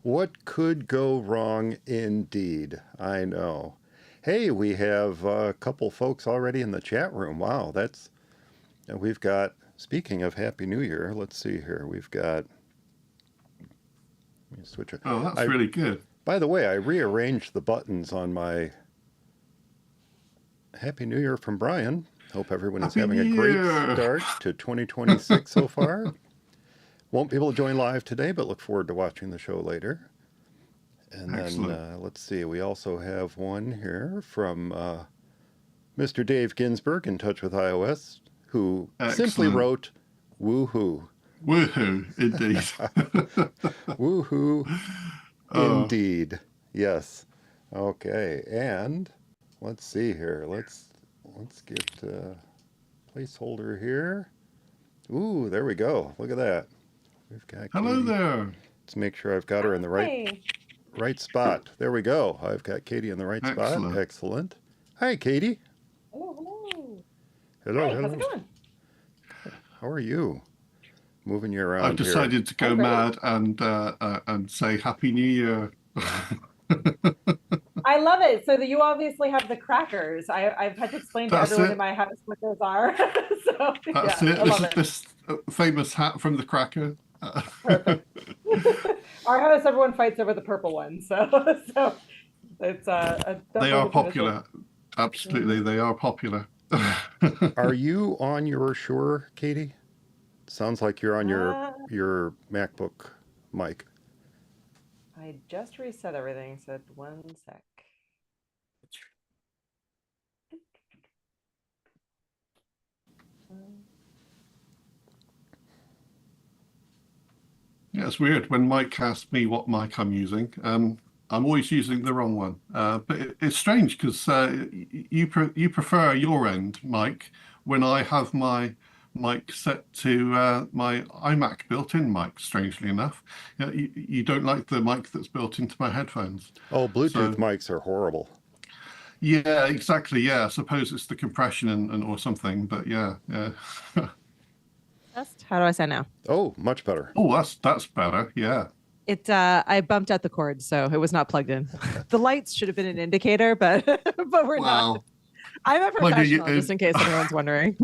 What could go wrong indeed? I know. Hey, we have a couple folks already in the chat room. Wow, we've got, speaking of Happy New Year, let's see here. We've got, let me switch it. Oh, that's really good. By the way, I rearranged the buttons on my Happy New Year from Brian. Hope everyone is having a great start to 2026 so far. Won't be able to join live today, but look forward to watching the show later. And then let's see, we also have one here from Mr. Dave Ginsburg, in touch with iOS, who simply wrote, woohoo. Woohoo, indeed. Woohoo, indeed. Yes. Okay, and let's see here. Let's get a placeholder here. Ooh, there we go. Look at that. We've got Hello Katie. there. Let's make sure I've got her in the right spot. There we go. I've got Katie in the right spot. Excellent. Hi, Katie. Hello. Hello. Hi, how's it going? How are you? Moving you around. I've decided to go mad and say Happy New Year. I love it. So that you obviously have the crackers. I've had to explain to everyone in my house what those are. So that's it. This is this famous hat from the cracker. Perfect. Our house, everyone fights over the purple one. So it's they are popular. Absolutely, they are popular. Are you on your Shure, Katie? Sounds like you're on your MacBook mic. I just reset everything, so 1 sec. Yeah, it's weird when Mike asks me what mic I'm using. I'm always using the wrong one, but it's strange because you prefer your end, Mike, when I have my mic set to my iMac built-in mic. Strangely enough, you don't like the mic that's built into my headphones. Oh, Bluetooth mics are horrible. Yeah, exactly. Yeah, I suppose it's the compression and or something, but yeah. How do I sound now? Oh, much better. Oh, that's better. Yeah. I bumped out the cord, so it was not plugged in. The lights should have been an indicator, but we're not. I'm a professional, just in case anyone's wondering.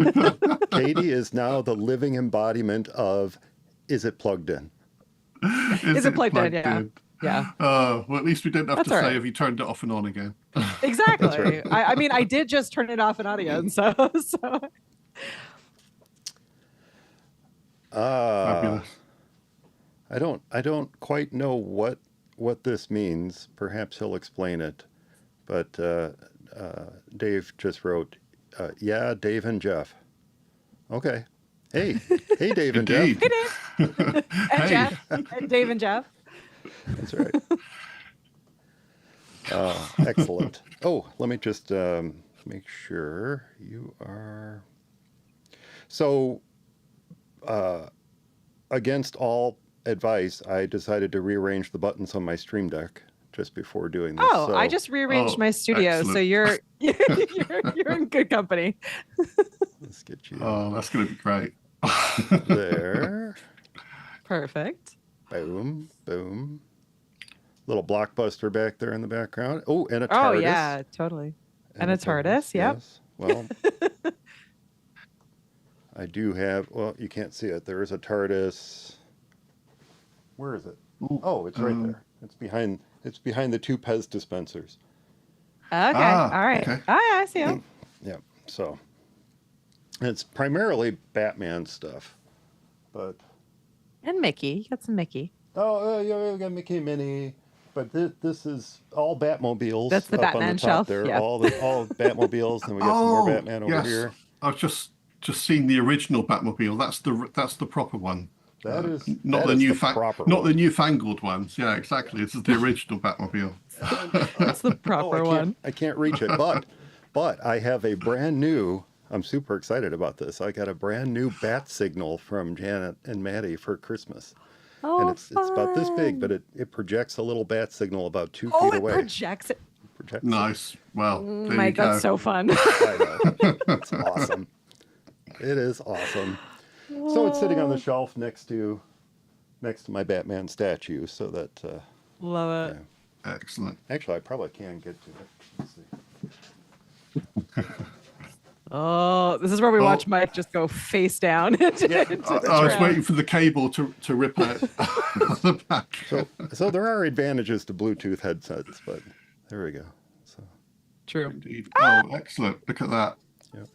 Katie is now the living embodiment of, is it plugged in? Is it plugged in? Yeah. Yeah. Well, at least we didn't have to say if you turned it off and on again. Exactly. Right. I mean, I did just turn it off in audio, so. Fabulous. I don't quite know what this means. Perhaps he'll explain it. But Dave just wrote, yeah, Dave and Jeff. Okay. Hey, Dave and Jeff. Hey, Dave. And Jeff. And Dave and Jeff. That's right. Excellent. Oh, let me just make sure you are. So, against all advice, I decided to rearrange the buttons on my Stream Deck just before doing this. Oh, so, I just rearranged my studio, excellent. So you're in good company. Let's get you. Oh, that's going to be great. There. Perfect. Boom, boom. Little blockbuster back there in the background. Oh, and a TARDIS. Oh, yeah, totally. And a TARDIS, yep. Yes. Well, I do have, well, you can't see it. There is a TARDIS. Where is it? Oh, it's right there. It's behind the two Pez dispensers. Okay. All right. Okay. Oh, yeah, I see him. Yeah. So it's primarily Batman stuff, but. And Mickey. You got some Mickey. Oh, yeah, we got Mickey and Minnie. But this is all Batmobiles. That's the up Batman on the top shelf. There, yeah. all Batmobiles, and we got some more Batman over here. I've just seen the original Batmobile. That's the proper one. That is not the newfangled ones. Yeah, exactly. This is the original Batmobile. That's the proper one. I can't reach it, but I have a brand new. I'm super excited about this. I got a brand new bat signal from Janet and Maddie for Christmas. Oh, and it's about this big, but it projects a little bat signal about 2 feet away. Oh, it projects it. Nice. Well, Mike, that's so fun. I know. It's awesome. It is awesome. So it's sitting on the shelf next to my Batman statue, so that Love it. Yeah. Excellent. Actually, I probably can get to it. Let's see. Oh, this is where we watch Mike just go face down. I was waiting for the cable to rip out the back. So there are advantages to Bluetooth headsets, but there we go. So true. Indeed. Oh, excellent. Look at that. Yep.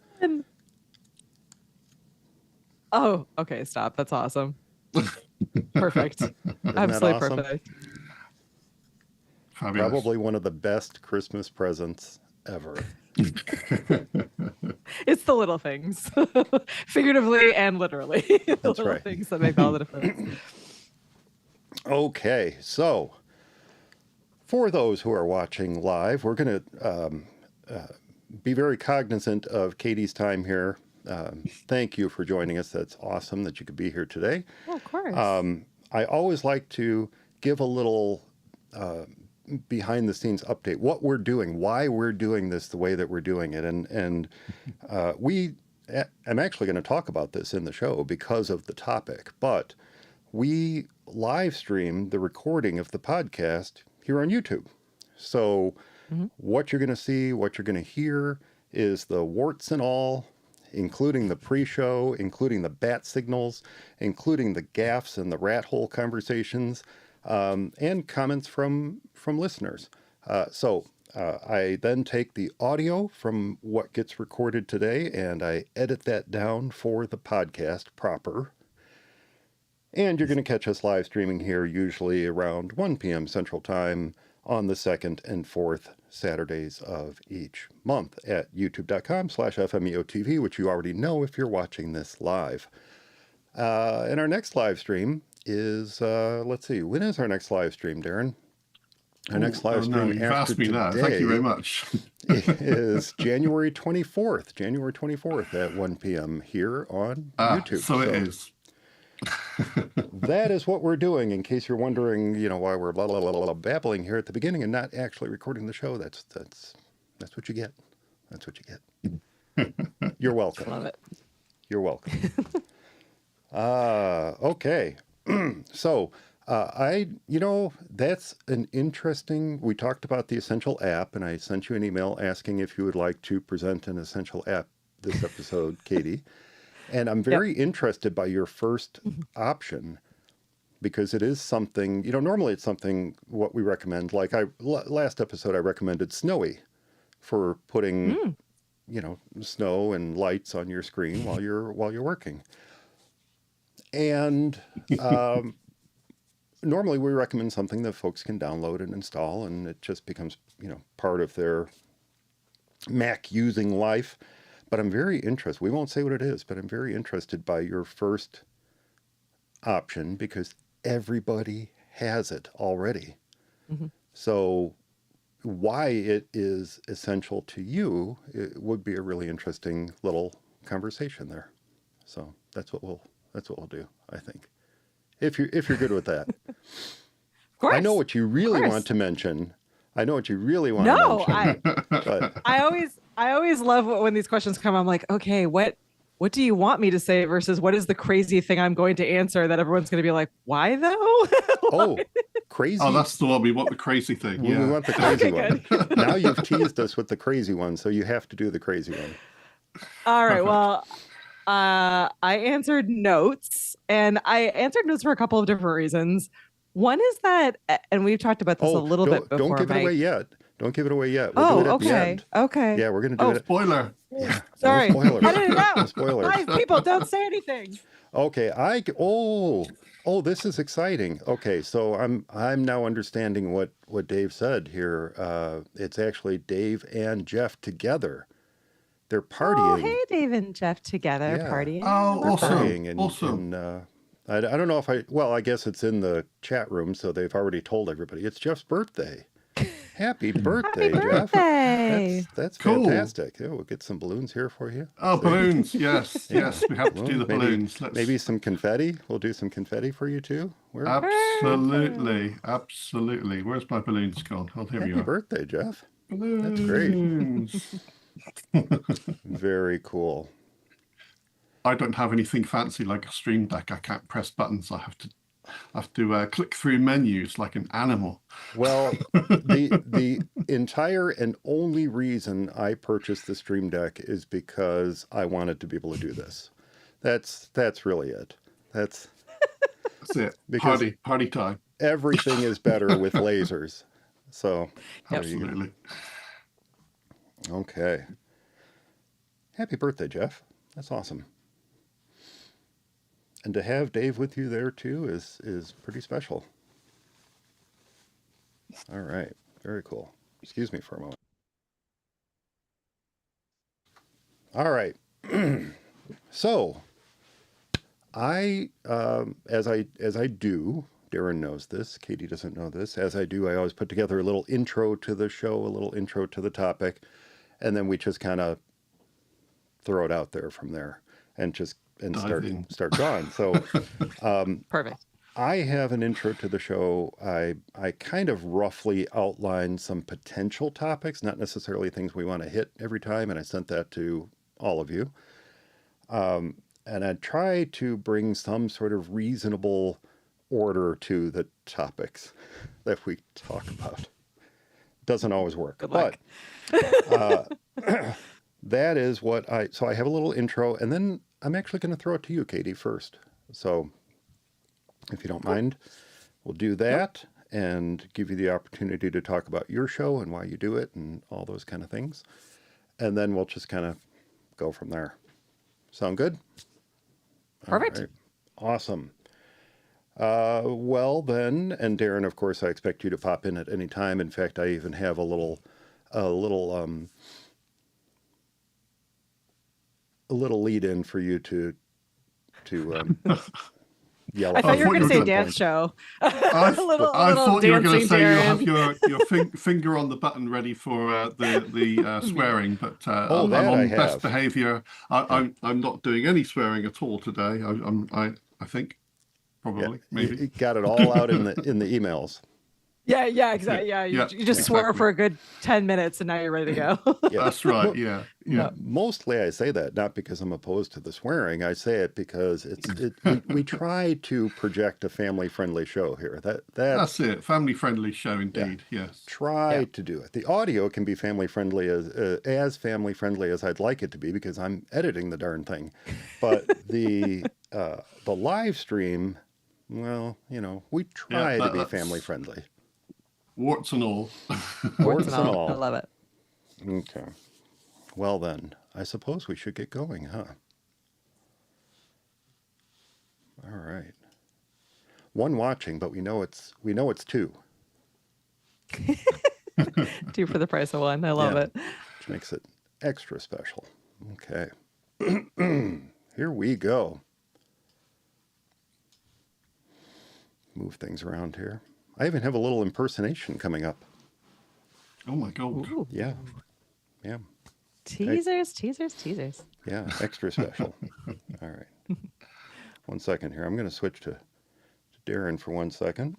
Oh, okay, stop. That's awesome. Perfect. Absolutely awesome? perfect. Fabulous. Probably one of the best Christmas presents ever. It's the little things, figuratively and literally. The That's little right. things that make all the difference. Okay, so for those who are watching live, we're going to be very cognizant of Katie's time here. Thank you for joining us. That's awesome that you could be here today. Oh, of course. I always like to give a little behind the scenes update, what we're doing, why we're doing this the way that we're doing it. And I'm actually going to talk about this in the show because of the topic, but we live stream the recording of the podcast here on YouTube. So what you're going to see, what you're going to hear is the warts and all, including the pre-show, including the bat signals, including the gaffes and the rat hole conversations, and comments from listeners. So I then take the audio from what gets recorded today and I edit that down for the podcast proper. And you're going to catch us live streaming here usually around 1 p.m. Central Time on the second and fourth Saturdays of each month at youtube.com/FMEOTV, which you already know if you're watching this live. And our next live stream is, let's see, when is our next live stream, Darren? Our next live stream you've after asked me today that. Thank you very much. is January 24th at 1 p.m. here on YouTube. So it is. That is what we're doing. In case you're wondering, why we're blah, blah, blah, blah, babbling here at the beginning and not actually recording the show. That's what you get. That's what you get. You're welcome. Love it. You're welcome. Okay. So that's an interesting, we talked about the Essential app and I sent you an email asking if you would like to present an Essential app this episode, Katie. And I'm very interested by your first option because it is something, normally it's something what we recommend. Like last episode, I recommended Snowy for putting, snow and lights on your screen while you're working. And normally we recommend something that folks can download and install and it just becomes, part of their Mac using life. But I'm very interested. We won't say what it is, but I'm very interested by your first option because everybody has it already. So why it is essential to you, it would be a really interesting little conversation there. So that's what we'll do, I think. If you're good with that. Of course. I know what you really want to mention. But I always love when these questions come. I'm like, okay, what do you want me to say versus what is the crazy thing I'm going to answer that everyone's going to be like, why though? Oh, crazy. Oh, that's the one. We want the crazy thing. We want the crazy one. Now you've teased us with the crazy one, so you have to do the crazy one. All right. Well, I answered notes and I answered notes for a couple of different reasons. One is that, and we've talked about this a little bit before. Don't give it away yet. Don't give it away yet. We'll do it at the end. Okay. Yeah, we're going to do it. Spoiler. Yeah, sorry. No spoilers. I didn't know. No spoilers. Guys, people, don't say anything. Okay. This is exciting. Okay, so I'm now understanding what Dave said here. It's actually Dave and Jeff together. They're partying. Oh, hey, Dave and Jeff together partying. Oh, awesome. Awesome. I don't know if I guess it's in the chat room, so they've already told everybody. It's Jeff's birthday. Happy birthday, Jeff. That's cool. Fantastic. Yeah, we'll get some balloons here for you. Oh, balloons. Yes. Yes. We have to do the balloons. Maybe some confetti. We'll do some confetti for you too. Absolutely. Where's my balloons gone? Oh, here we are. Happy birthday, Jeff. Balloons. That's great. Very cool. I don't have anything fancy like a Stream Deck. I can't press buttons. I have to have to click through menus like an animal. Well, the entire and only reason I purchased the Stream Deck is because I wanted to be able to do this. That's really it. That's it. Because party time. Everything is better with lasers. So absolutely. Okay. Happy birthday, Jeff. That's awesome. And to have Dave with you there too is pretty special. All right. Very cool. Excuse me for a moment. All right. So I as I do, Darren knows this, Katie doesn't know this, as I do, I always put together a little intro to the show, a little intro to the topic, and then we just kind of throw it out there from there and start drawing. So perfect. I have an intro to the show. I kind of roughly outlined some potential topics, not necessarily things we want to hit every time, and I sent that to all of you. And I try to bring some sort of reasonable order to the topics that we talk about. Doesn't always work. Good luck. But that is what so I have a little intro, and then I'm actually going to throw it to you, Katie, first. So if you don't mind, we'll do that and give you the opportunity to talk about your show and why you do it and all those kind of things. And then we'll just kind of go from there. Sound good? Perfect. Right. Awesome. Well then, and Darren, of course, I expect you to pop in at any time. In fact, I even have a little lead in for you to yell. I thought you were going to say dance show. I thought you were going to say Darren. You have your finger on the button ready for the swearing, but I'm on best behavior. I'm not doing any swearing at all today. I think probably maybe you got it all out in the emails. Yeah, exactly. Yeah, you just swore for a good 10 minutes and now you're ready to go. Yeah. That's right. Yeah. Mostly I say that not because I'm opposed to the swearing. I say it because we try to project a family-friendly show here. That's it. Family-friendly show indeed. Yeah. Yes. Try to do it. The audio can be family-friendly as family-friendly as I'd like it to be because I'm editing the darn thing. But the live stream, well, we try to be family-friendly. Warts and all. Warts and all. I love it. Okay. Well then, I suppose we should get going, huh? All right. One watching, but we know it's two. 2 for the price of 1. I love it. Which makes it extra special. Okay. Here we go. Move things around here. I even have a little impersonation coming up. Oh my God. Ooh. Yeah. Teasers. Yeah, extra special. All right. 1 second here. I'm going to switch to Darren for 1 second.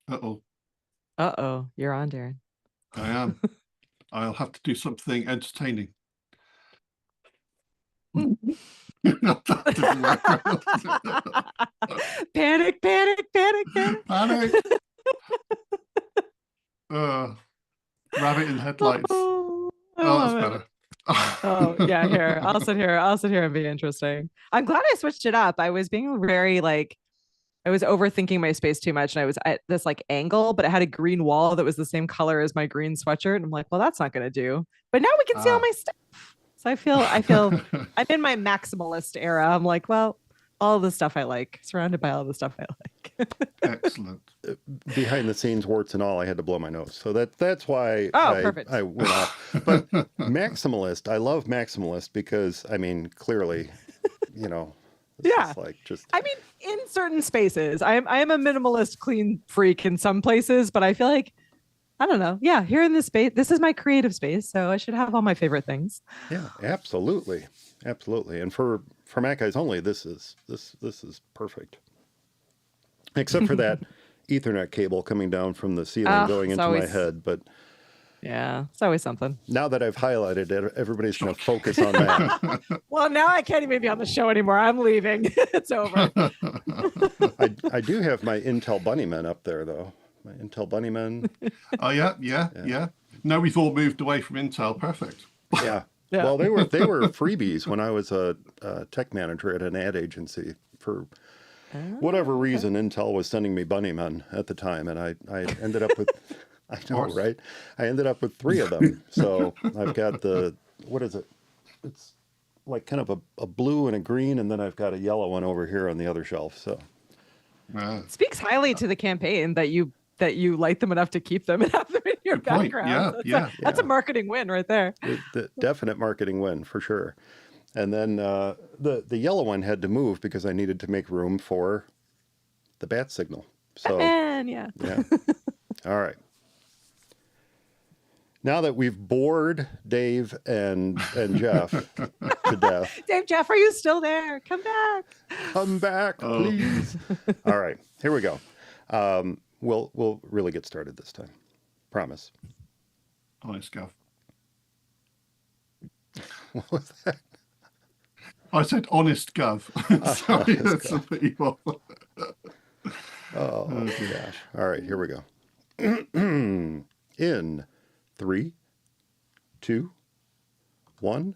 Uh-oh. You're on, Darren. I am. I'll have to do something entertaining. Panic. Rabbit in headlights. That's better. Yeah, here. I'll sit here and be interesting. I'm glad I switched it up. I was being very I was overthinking my space too much, and I was at this angle, but it had a green wall that was the same color as my green sweatshirt. And I'm like, well, that's not gonna do. But now we can see all my stuff. So I feel I'm in my maximalist era. I'm like, well, all the stuff I like, surrounded by all the stuff I like. Excellent. Behind the scenes, warts and all, I had to blow my nose. So that's why perfect. I went off. But maximalist, I love maximalist because, clearly, in certain spaces, I am a minimalist clean freak in some places, but I feel like, I don't know. Yeah, here in this space, this is my creative space, so I should have all my favorite things. Yeah, absolutely. And for Mac Guys only, this is perfect. Except for that Ethernet cable coming down from the ceiling going into my head, but Yeah, it's always something. Now that I've highlighted it, everybody's going to focus on that. Well, now I can't even be on the show anymore. I'm leaving. It's over. I do have my Intel Bunnymen up there, though. My Intel Bunnymen. Oh, yeah. No, we've all moved away from Intel. Perfect. Yeah. Yeah. Well, they were freebies when I was a tech manager at an ad agency. For whatever reason, Intel was sending me Bunnymen at the time, and I ended up with, I know, right? I ended up with 3 of them. So I've got what is it? It's like kind of a blue and a green, and then I've got a yellow one over here on the other shelf. So speaks highly to the campaign that you like them enough to keep them and have them in your background. That's a marketing win right there. The definite marketing win for sure. And then the yellow one had to move because I needed to make room for the bat signal. So yeah. All right. Now that we've bored Dave and Jeff to death. Dave, Jeff, are you still there? Come back. Come back, please. All right, here we go. We'll really get started this time. Promise. Honest, Gav. What was that? I said honest, Gav. Sorry, that's a bit evil. Oh, gosh. All right, here we go. In 3, 2, 1.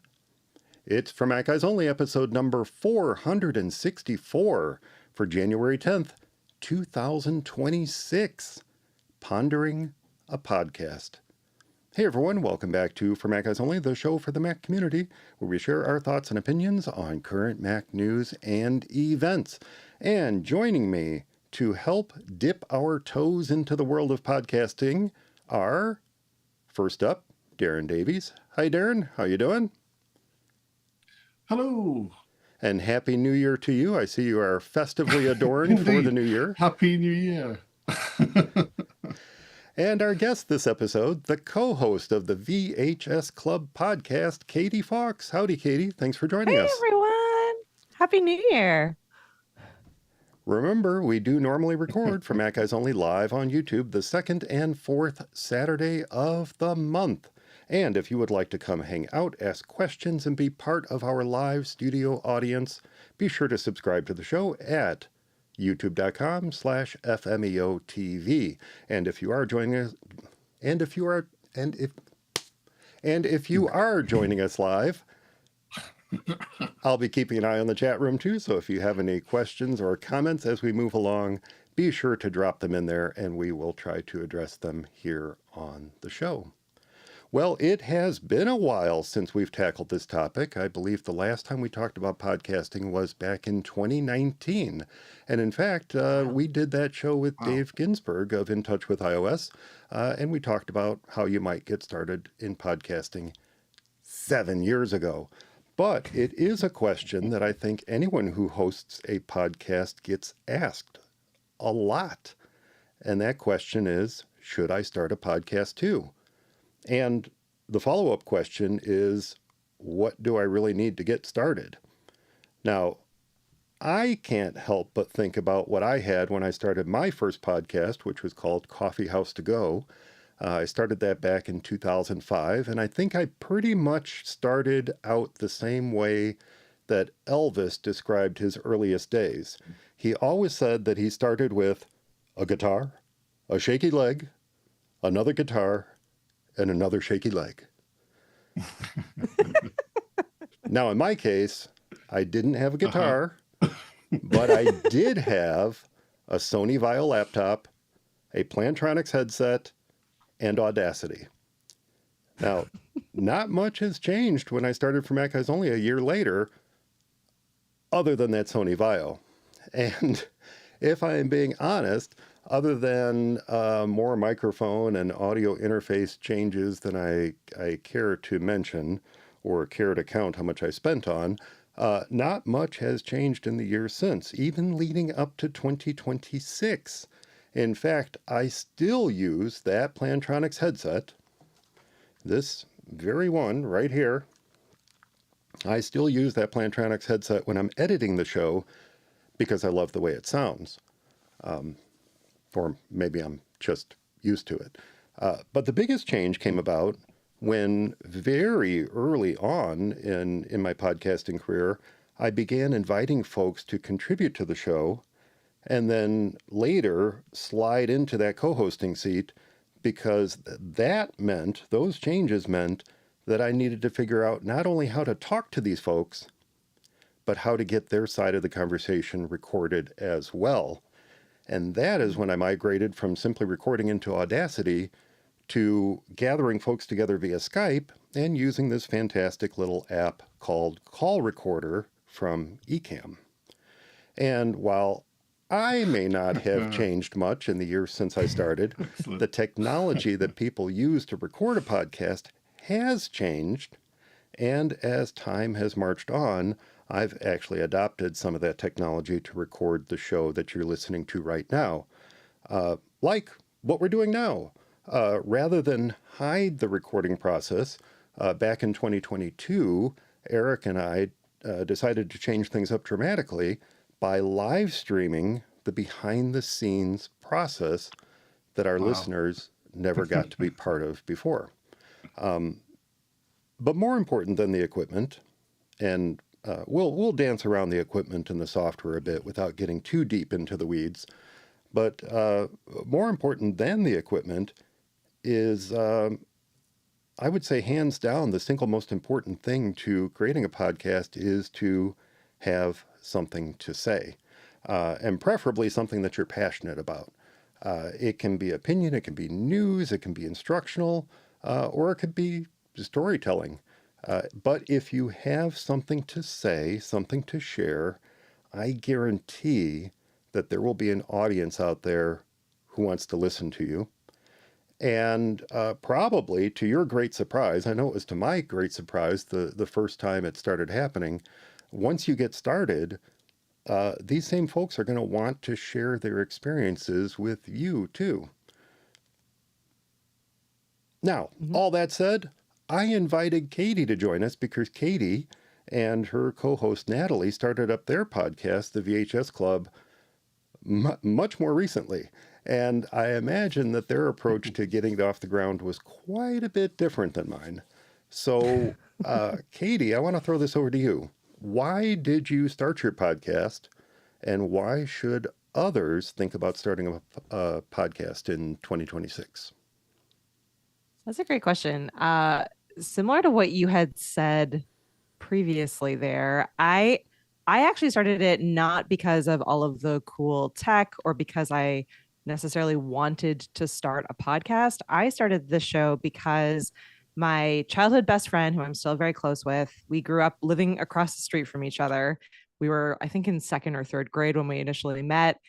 It's For Mac Guys Only, episode number 464 for January 10th, 2026. Pondering, a podcast. Hey everyone, welcome back to For Mac Guys Only, the show for the Mac community, where we share our thoughts and opinions on current Mac news and events. And joining me to help dip our toes into the world of podcasting are, first up, Darren Davies. Hi Darren, how you doing? Hello. And Happy New Year to you. I see you are festively adorned for the new year. Happy New Year. And our guest this episode, the co-host of the VHS Club podcast, Katie Fawkes. Howdy, Katie. Thanks for joining us. Hey, everyone. Happy New Year. Remember, we do normally record For Mac Guys Only live on YouTube the 2nd and 4th Saturday of the month. And if you would like to come hang out, ask questions, and be part of our live studio audience, be sure to subscribe to the show at youtube.com/FMEOTV. And if you are joining us, if you are joining us live, I'll be keeping an eye on the chat room too. So if you have any questions or comments as we move along, be sure to drop them in there and we will try to address them here on the show. Well, it has been a while since we've tackled this topic. I believe the last time we talked about podcasting was back in 2019. And in fact, we did that show with Dave Ginsburg of In Touch with iOS, and we talked about how you might get started in podcasting 7 years ago. But it is a question that I think anyone who hosts a podcast gets asked a lot. And that question is, should I start a podcast too? And the follow-up question is, what do I really need to get started? Now, I can't help but think about what I had when I started my first podcast, which was called Coffee House to Go. I started that back in 2005, and I think I pretty much started out the same way that Elvis described his earliest days. He always said that he started with a guitar, a shaky leg, another guitar, and another shaky leg. Now, in my case, I didn't have a guitar, but I did have a Sony Vaio laptop, a Plantronics headset, and Audacity. Now, not much has changed when I started For Mac Guys Only a year later, other than that Sony Vaio. And if I am being honest, other than more microphone and audio interface changes than I care to mention or care to count how much I spent on, not much has changed in the years since, even leading up to 2026. In fact, I still use that Plantronics headset, this very one right here. I still use that Plantronics headset when I'm editing the show because I love the way it sounds. Or maybe I'm just used to it. But the biggest change came about when very early on in my podcasting career, I began inviting folks to contribute to the show and then later slide into that co-hosting seat, because those changes meant that I needed to figure out not only how to talk to these folks, but how to get their side of the conversation recorded as well. And that is when I migrated from simply recording into Audacity to gathering folks together via Skype and using this fantastic little app called Call Recorder from Ecamm. And while I may not have changed much in the years since I started, the technology that people use to record a podcast has changed. And as time has marched on, I've actually adopted some of that technology to record the show that you're listening to right now. Like what we're doing now. Rather than hide the recording process, back in 2022, Eric and I decided to change things up dramatically by live streaming the behind-the-scenes process that our listeners never got to be part of before. But more important than the equipment, and we'll dance around the equipment and the software a bit without getting too deep into the weeds, but more important than the equipment is, I would say, hands down, the single most important thing to creating a podcast is to have something to say, and preferably something that you're passionate about. It can be opinion, it can be news, it can be instructional, or it could be storytelling. But if you have something to say, something to share, I guarantee that there will be an audience out there who wants to listen to you. And probably to your great surprise, I know it was to my great surprise the first time it started happening, once you get started, these same folks are going to want to share their experiences with you too. Now, all that said, I invited Katie to join us because Katie and her co-host Natalie started up their podcast, the VHS Club, much more recently. And I imagine that their approach to getting it off the ground was quite a bit different than mine. So, Katie, I want to throw this over to you. Why did you start your podcast, and why should others think about starting a podcast in 2026? That's a great question. Similar to what you had said previously there, I actually started it not because of all of the cool tech or because I necessarily wanted to start a podcast. I started this show because my childhood best friend, who I'm still very close with, we grew up living across the street from each other. We were, I think, in second or third grade when we initially met.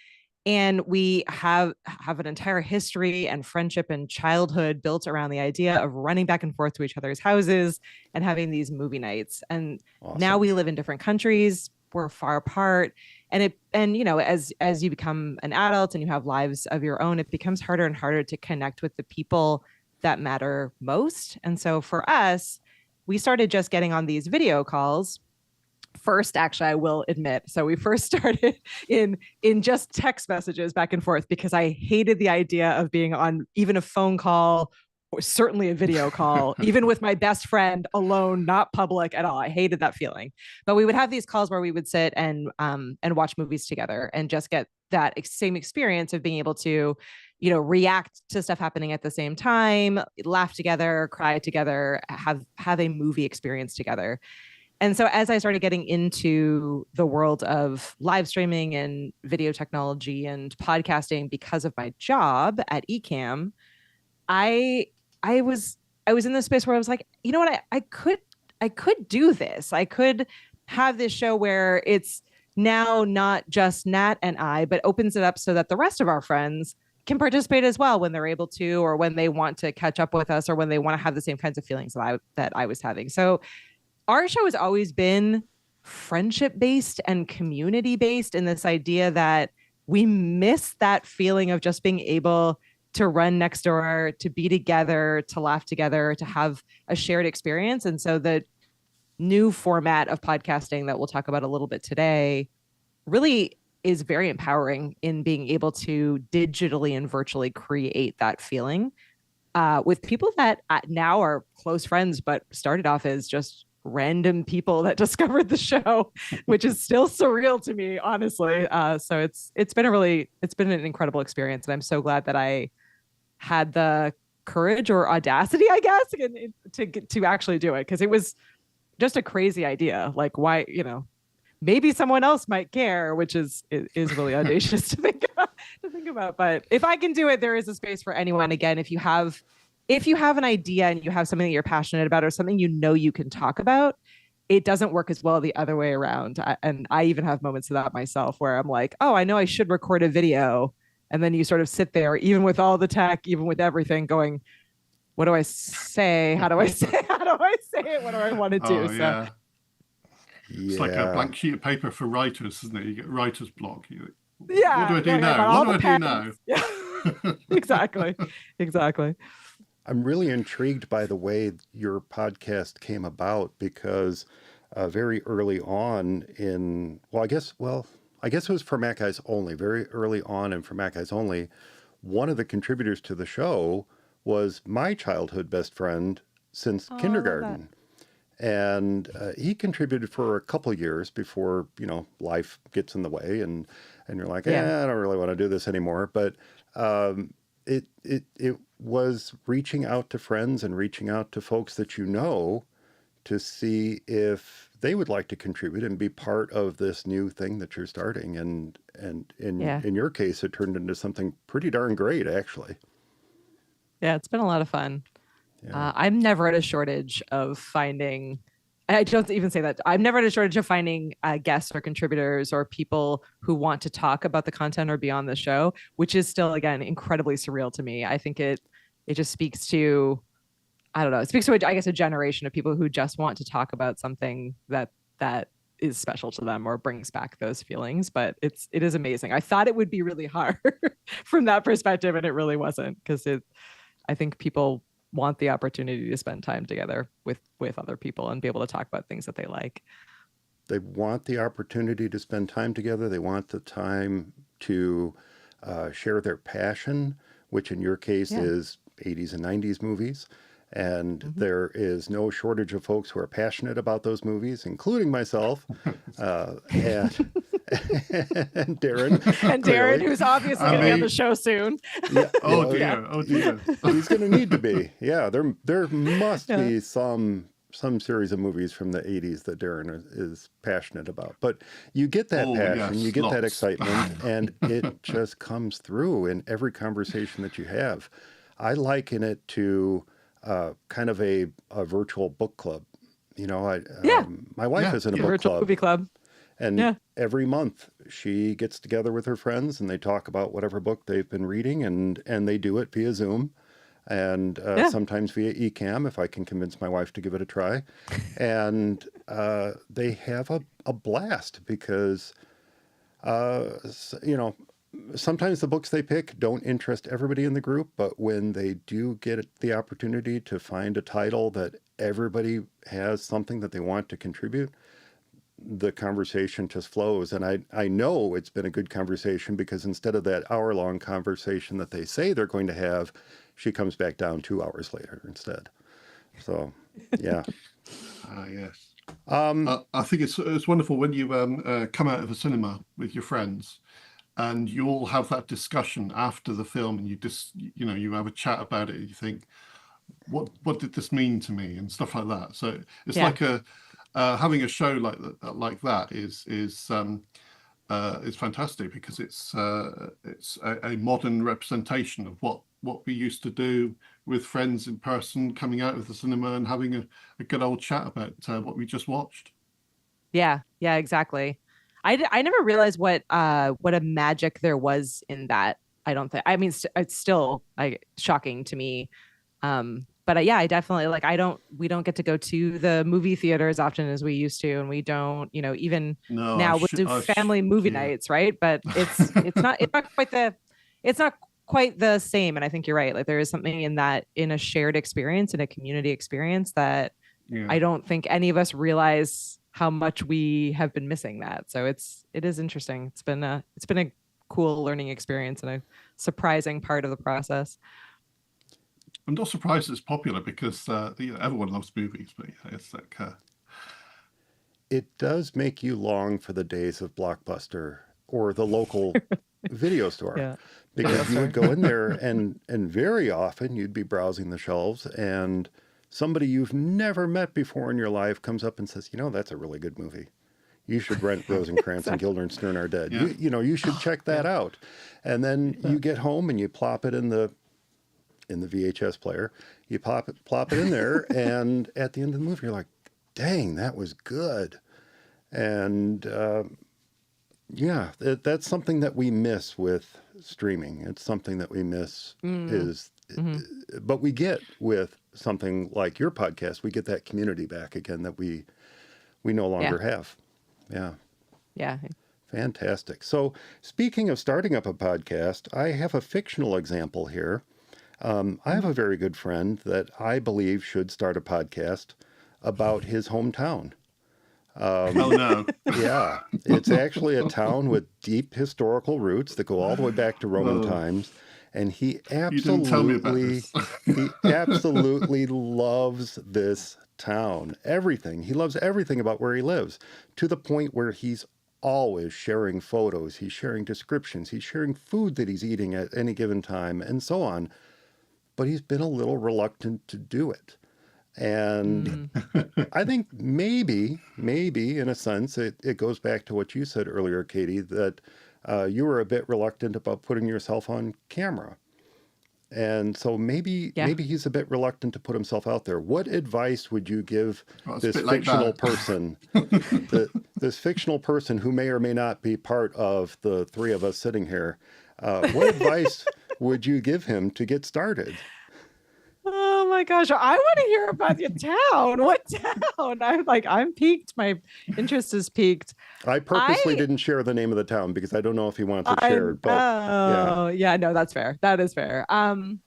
And we have an entire history and friendship and childhood built around the idea of running back and forth to each other's houses and having these movie nights. And now we live in different countries. We're far apart. And you know, as you become an adult and you have lives of your own, it becomes harder and harder to connect with the people that matter most. And so for us, we started just getting on these video calls. First, actually, I will admit. So we first started in just text messages back and forth because I hated the idea of being on even a phone call or certainly a video call, even with my best friend alone, not public at all. I hated that feeling. But we would have these calls where we would sit and watch movies together and just get that same experience of being able to, you know, react to stuff happening at the same time, laugh together, cry together, have a movie experience together. And so as I started getting into the world of live streaming and video technology and podcasting because of my job at Ecamm, I was in this space where I was like, you know what, I could do this. I could have this show where it's now not just Nat and I, but opens it up so that the rest of our friends can participate as well when they're able to, or when they want to catch up with us, or when they want to have the same kinds of feelings that I was having. So our show has always been friendship-based and community-based in this idea that we miss that feeling of just being able to run next door, to be together, to laugh together, to have a shared experience. And so the new format of podcasting that we'll talk about a little bit today really is very empowering in being able to digitally and virtually create that feeling. with people that now are close friends, but started off as just random people that discovered the show, which is still surreal to me, honestly. So it's been an incredible experience, and I'm so glad that I had the courage or audacity, I guess, to actually do it, because it was just a crazy idea. Like, why, maybe someone else might care, which is really audacious to think about. But if I can do it, there is a space for anyone. Again, if you have an idea and you have something that you're passionate about or something you can talk about, it doesn't work as well the other way around. And I even have moments of that myself where I'm like, oh, I know I should record a video. And then you sort of sit there, even with all the tech, even with everything, going, what do I say? How do I say it? What do I want to do? Oh, yeah. So it's like a blank sheet of paper for writers, isn't it? You get writer's block. What do I do now? What do I do now? Yeah. Exactly. I'm really intrigued by the way your podcast came about, because very early on I guess it was for Mac Guys Only, very early on, and for Mac Guys Only, one of the contributors to the show was my childhood best friend since kindergarten. And he contributed for a couple of years before, life gets in the way and you're like, I don't really want to do this anymore. But it was reaching out to friends and reaching out to folks that to see if they would like to contribute and be part of this new thing that you're starting. And in your case, it turned into something pretty darn great, actually. Yeah, it's been a lot of fun. Yeah. I'm never at a shortage of finding, I don't even say that, I'm never at a shortage of finding guests or contributors or people who want to talk about the content or be on the show, which is still, again, incredibly surreal to me. I think it just speaks to, I don't know, it speaks to, I guess, a generation of people who just want to talk about something that is special to them or brings back those feelings. But it is amazing. I thought it would be really hard from that perspective, and it really wasn't, because I think people want the opportunity to spend time together with other people and be able to talk about things that they like. They want the opportunity to spend time together. They want the time to share their passion, which in your case is 80s and 90s movies. And there is no shortage of folks who are passionate about those movies, including myself, and Darren. And Darren, who's obviously going to be on the show soon. Yeah, oh dear. He's going to need to be. Yeah, there must be some series of movies from the 80s that Darren is passionate about. But you get that passion, you get that excitement, and it just comes through in every conversation that you have. I liken it to kind of a virtual book club. My wife is in a book virtual club. Movie club. And every month she gets together with her friends and they talk about whatever book they've been reading, and they do it via Zoom and sometimes via eCam if I can convince my wife to give it a try. And they have a blast because, sometimes the books they pick don't interest everybody in the group, but when they do get the opportunity to find a title that everybody has something that they want to contribute, the conversation just flows. And I know it's been a good conversation because instead of that hour-long conversation that they say they're going to have, she comes back down 2 hours later instead. So, yeah. Yes. I think it's wonderful when you come out of a cinema with your friends and you all have that discussion after the film, and you have a chat about it, and you think, what did this mean to me, and stuff like that. So it's like having a show like that is fantastic, because it's a modern representation of what we used to do with friends in person, coming out of the cinema and having a good old chat about what we just watched. Yeah, exactly. I never realized what a magic there was in that. I don't think. I mean, it's still shocking to me. But I definitely we don't get to go to the movie theater as often as we used to, and we don't, even now we'll do family movie nights, right? But it's not quite the same. And I think you're right. Like, there is something in a shared experience, in a community experience, that I don't think any of us realize how much we have been missing that. So it is interesting. It's been a cool learning experience and a surprising part of the process. I'm not surprised it's popular because everyone loves movies, but yeah, it's like it does make you long for the days of Blockbuster or the local video store. Yeah. Because you would go in there and very often you'd be browsing the shelves and somebody you've never met before in your life comes up and says, that's a really good movie. You should rent Rosencrantz and Guildenstern Are Dead. Yeah. You should check that out. And then you get home and you plop it in the VHS player. You plop it in there, and at the end of the movie, you're like, dang, that was good. And that's something that we miss with streaming. It's something that we miss but we get with something like your podcast, we get that community back again that we no longer have. Yeah. Yeah. Fantastic. So speaking of starting up a podcast, I have a fictional example here. I have a very good friend that I believe should start a podcast about his hometown. oh no. Yeah, it's actually a town with deep historical roots that go all the way back to Roman times. And he absolutely loves this town. Everything. He loves everything about where he lives, to the point where he's always sharing photos. He's sharing descriptions. He's sharing food that he's eating at any given time and so on. But he's been a little reluctant to do it. And I think maybe in a sense, it goes back to what you said earlier, Katie, that you were a bit reluctant about putting yourself on camera. And so maybe he's a bit reluctant to put himself out there. What advice would you give this fictional person, this fictional person who may or may not be part of the three of us sitting here? What advice would you give him to get started? Oh my gosh, I want to hear about your town. What town? I'm piqued. My interest is piqued. I purposely didn't share the name of the town because I don't know if he wants it shared. But no, that's fair. That is fair. I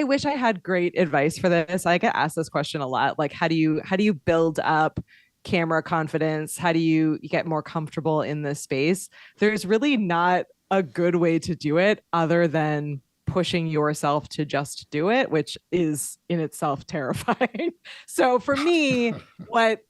wish I had great advice for this. I get asked this question a lot. Like, how do you build up camera confidence? How do you get more comfortable in this space? There's really not a good way to do it other than pushing yourself to just do it, which is in itself terrifying. So for me, what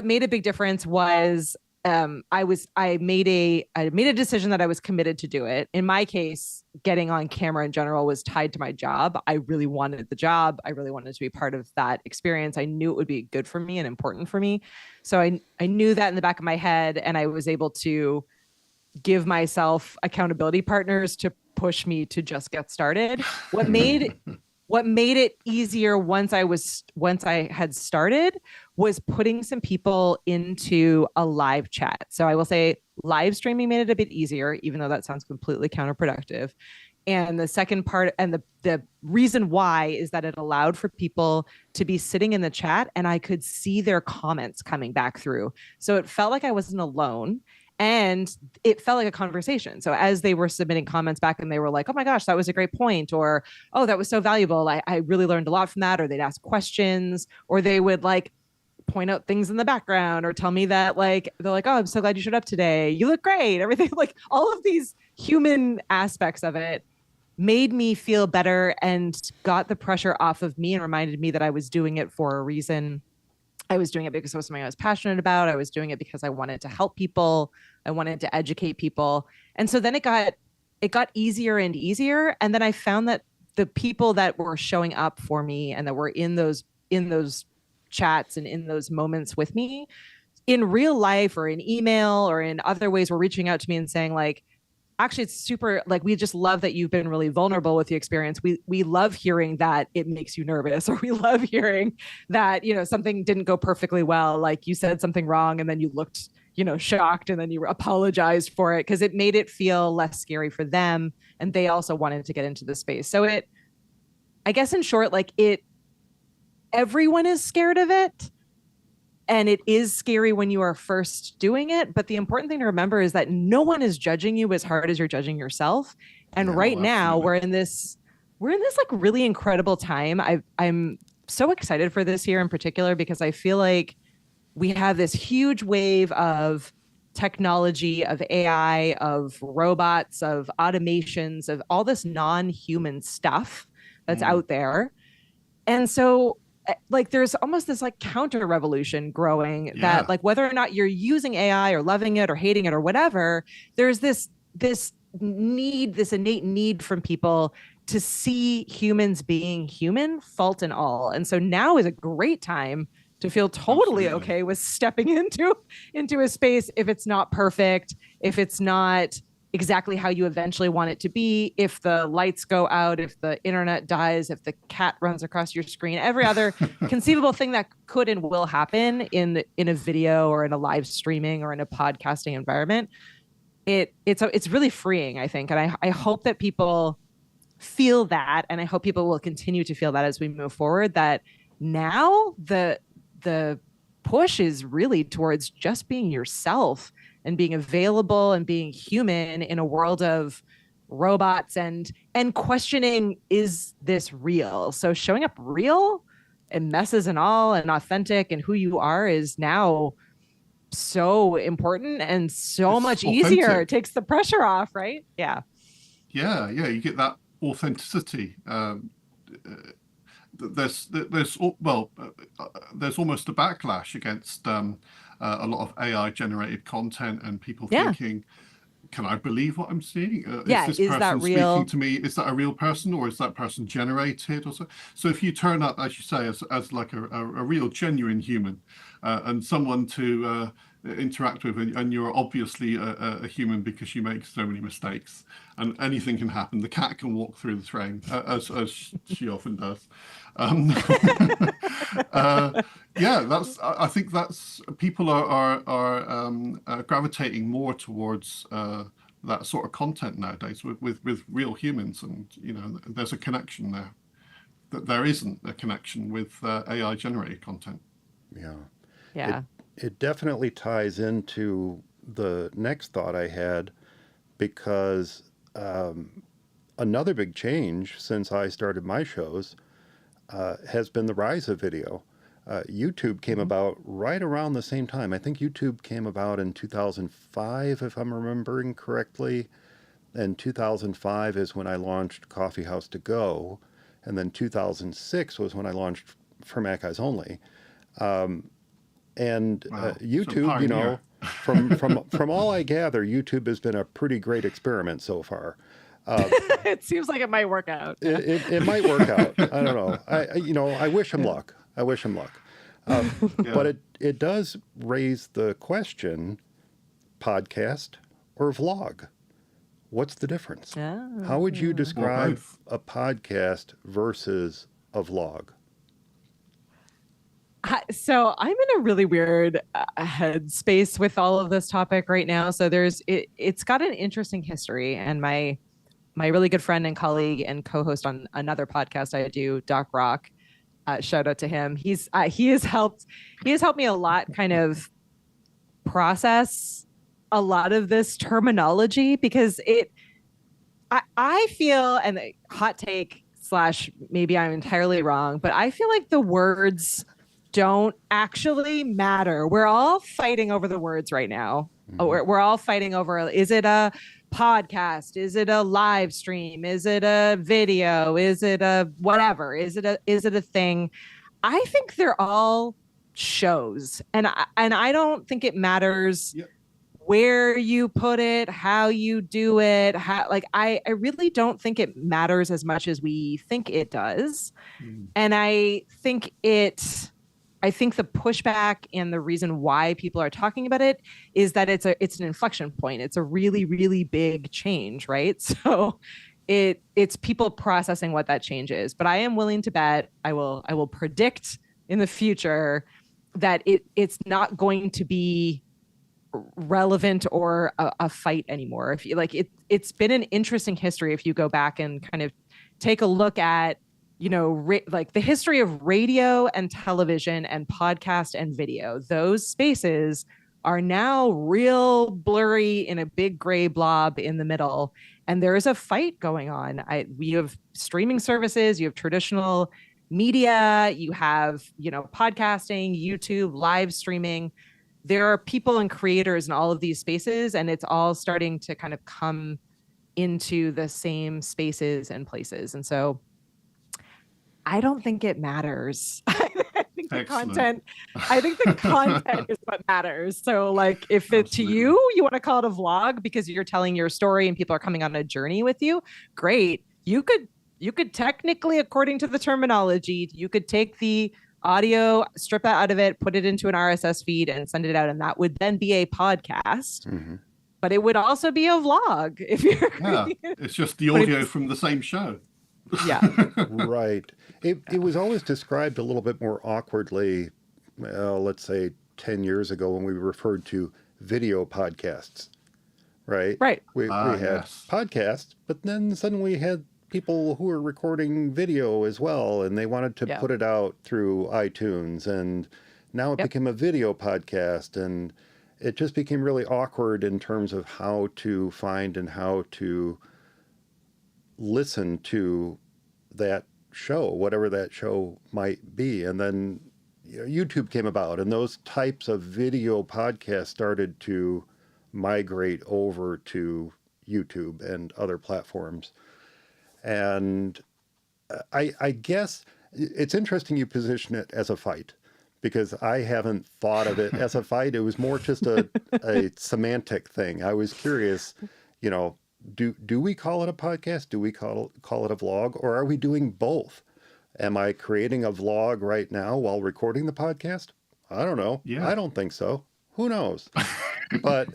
made a big difference was I made a decision that I was committed to do it. In my case, getting on camera in general was tied to my job. I really wanted the job. I really wanted to be part of that experience. I knew it would be good for me and important for me. So I knew that in the back of my head, and I was able to give myself accountability partners to push me to just get started. What made it easier once I had started was putting some people into a live chat. So I will say live streaming made it a bit easier, even though that sounds completely counterproductive. And the second part, and the reason why, is that it allowed for people to be sitting in the chat and I could see their comments coming back through. So it felt like I wasn't alone. And it felt like a conversation. So as they were submitting comments back and they were like, oh my gosh, that was a great point. Or, oh, that was so valuable. I really learned a lot from that. Or they'd ask questions, or they would point out things in the background, or tell me that they're like, oh, I'm so glad you showed up today. You look great. Everything, all of these human aspects of it made me feel better and got the pressure off of me and reminded me that I was doing it for a reason. I was doing it because it was something I was passionate about. I was doing it because I wanted to help people. I wanted to educate people. And so then it got easier and easier. And then I found that the people that were showing up for me and that were in those chats and in those moments with me in real life or in email or in other ways were reaching out to me and saying actually, it's super, we just love that you've been really vulnerable with the experience. We love hearing that it makes you nervous, or we love hearing that, something didn't go perfectly well. Like you said something wrong and then you looked, shocked, and then you apologized for it, because it made it feel less scary for them. And they also wanted to get into the space. So I guess in short, everyone is scared of it. And it is scary when you are first doing it. But the important thing to remember is that no one is judging you as hard as you're judging yourself. And now we're in this really incredible time. I'm so excited for this year in particular, because I feel like we have this huge wave of technology, of AI, of robots, of automations, of all this non-human stuff that's out there. And so like there's almost this like counter revolution growing that like whether or not you're using AI or loving it or hating it or whatever, there's this innate need from people to see humans being human, fault and all. And so now is a great time to feel totally okay with stepping into a space if it's not perfect, if it's not exactly how you eventually want it to be, if the lights go out, if the internet dies, if the cat runs across your screen, every other conceivable thing that could and will happen in a video or in a live streaming or in a podcasting environment. It's really freeing, I think. And I hope that people feel that, and I hope people will continue to feel that as we move forward, that now the push is really towards just being yourself and being available and being human in a world of robots and questioning, is this real? So showing up real and messes and all and authentic and who you are is now so important and so it's much authentic. Easier. It takes the pressure off, right? Yeah. You get that authenticity. There's almost a backlash against a lot of AI generated content and people thinking, can I believe what I'm seeing? Is this person speaking to me? Is that a real person, or is that person generated or so? So if you turn up, as you say, as like a real genuine human and someone to interact with, and you're obviously a human because you make so many mistakes and anything can happen. The cat can walk through the frame as she often does. I think that's people are gravitating more towards that sort of content nowadays with real humans, and there's a connection there that there isn't a connection with AI generated content. It definitely ties into the next thought I had, because another big change since I started my shows has been the rise of video. YouTube came about right around the same time. I think YouTube came about in 2005, if I'm remembering correctly. And 2005 is when I launched Coffee House To Go. And then 2006 was when I launched For Mac Eyes Only. YouTube, from all I gather, YouTube has been a pretty great experiment so far. It seems like it might work out. It might work out. I don't know. I wish him luck. But it does raise the question: podcast or vlog? What's the difference? How would you describe a podcast versus a vlog? So I'm in a really weird headspace with all of this topic right now. So it's got an interesting history, and my really good friend and colleague and co-host on another podcast I do, Doc Rock, shout out to him. He has helped me a lot kind of process a lot of this terminology, because I feel, and hot take / maybe I'm entirely wrong, but I feel like the words don't actually matter. We're all fighting over the words right now. We're all fighting over, is it a podcast? Is it a live stream? Is it a video? Is it a whatever? Is it a thing? I think they're all shows. And I don't think it matters where you put it, how you do it, I really don't think it matters as much as we think it does. And I think the pushback and the reason why people are talking about it is that it's an inflection point. It's a really, really big change, right? So it's people processing what that change is. But I am willing to bet, I will predict in the future that it's not going to be relevant or a fight anymore. If you it's been an interesting history if you go back and kind of take a look at the history of radio and television and podcast and video. Those spaces are now real blurry in a big gray blob in the middle. And there is a fight going on. You have streaming services, you have traditional media, you have, podcasting, YouTube, live streaming. there are people and creators in all of these spaces, and it's all starting to kind of come into the same spaces and places. And so I don't think it matters. I think the content is what matters. So like if it to you want to call it a vlog because you're telling your story and people are coming on a journey with you, great. You could technically, according to the terminology, you could take the audio, strip that out of it, put it into an RSS feed and send it out. And that would then be a podcast. Mm-hmm. But it would also be a vlog if you're it's just the audio from the same show. Yeah. Right. It was always described a little bit more awkwardly, let's say 10 years ago when we referred to video podcasts. Right? Right. We had podcasts, but then suddenly we had people who were recording video as well, and they wanted to put it out through iTunes, and now it became a video podcast, and it just became really awkward in terms of how to find and how to listen to that show, whatever that show might be. And then YouTube came about, and those types of video podcasts started to migrate over to YouTube and other platforms. And I guess it's interesting you position it as a fight, because I haven't thought of it as a fight. It was more just a semantic thing. I was curious, do we call it a podcast? Do we call it a vlog? Or are we doing both? Am I creating a vlog right now while recording the podcast? I don't know. Yeah. I don't think so. Who knows? But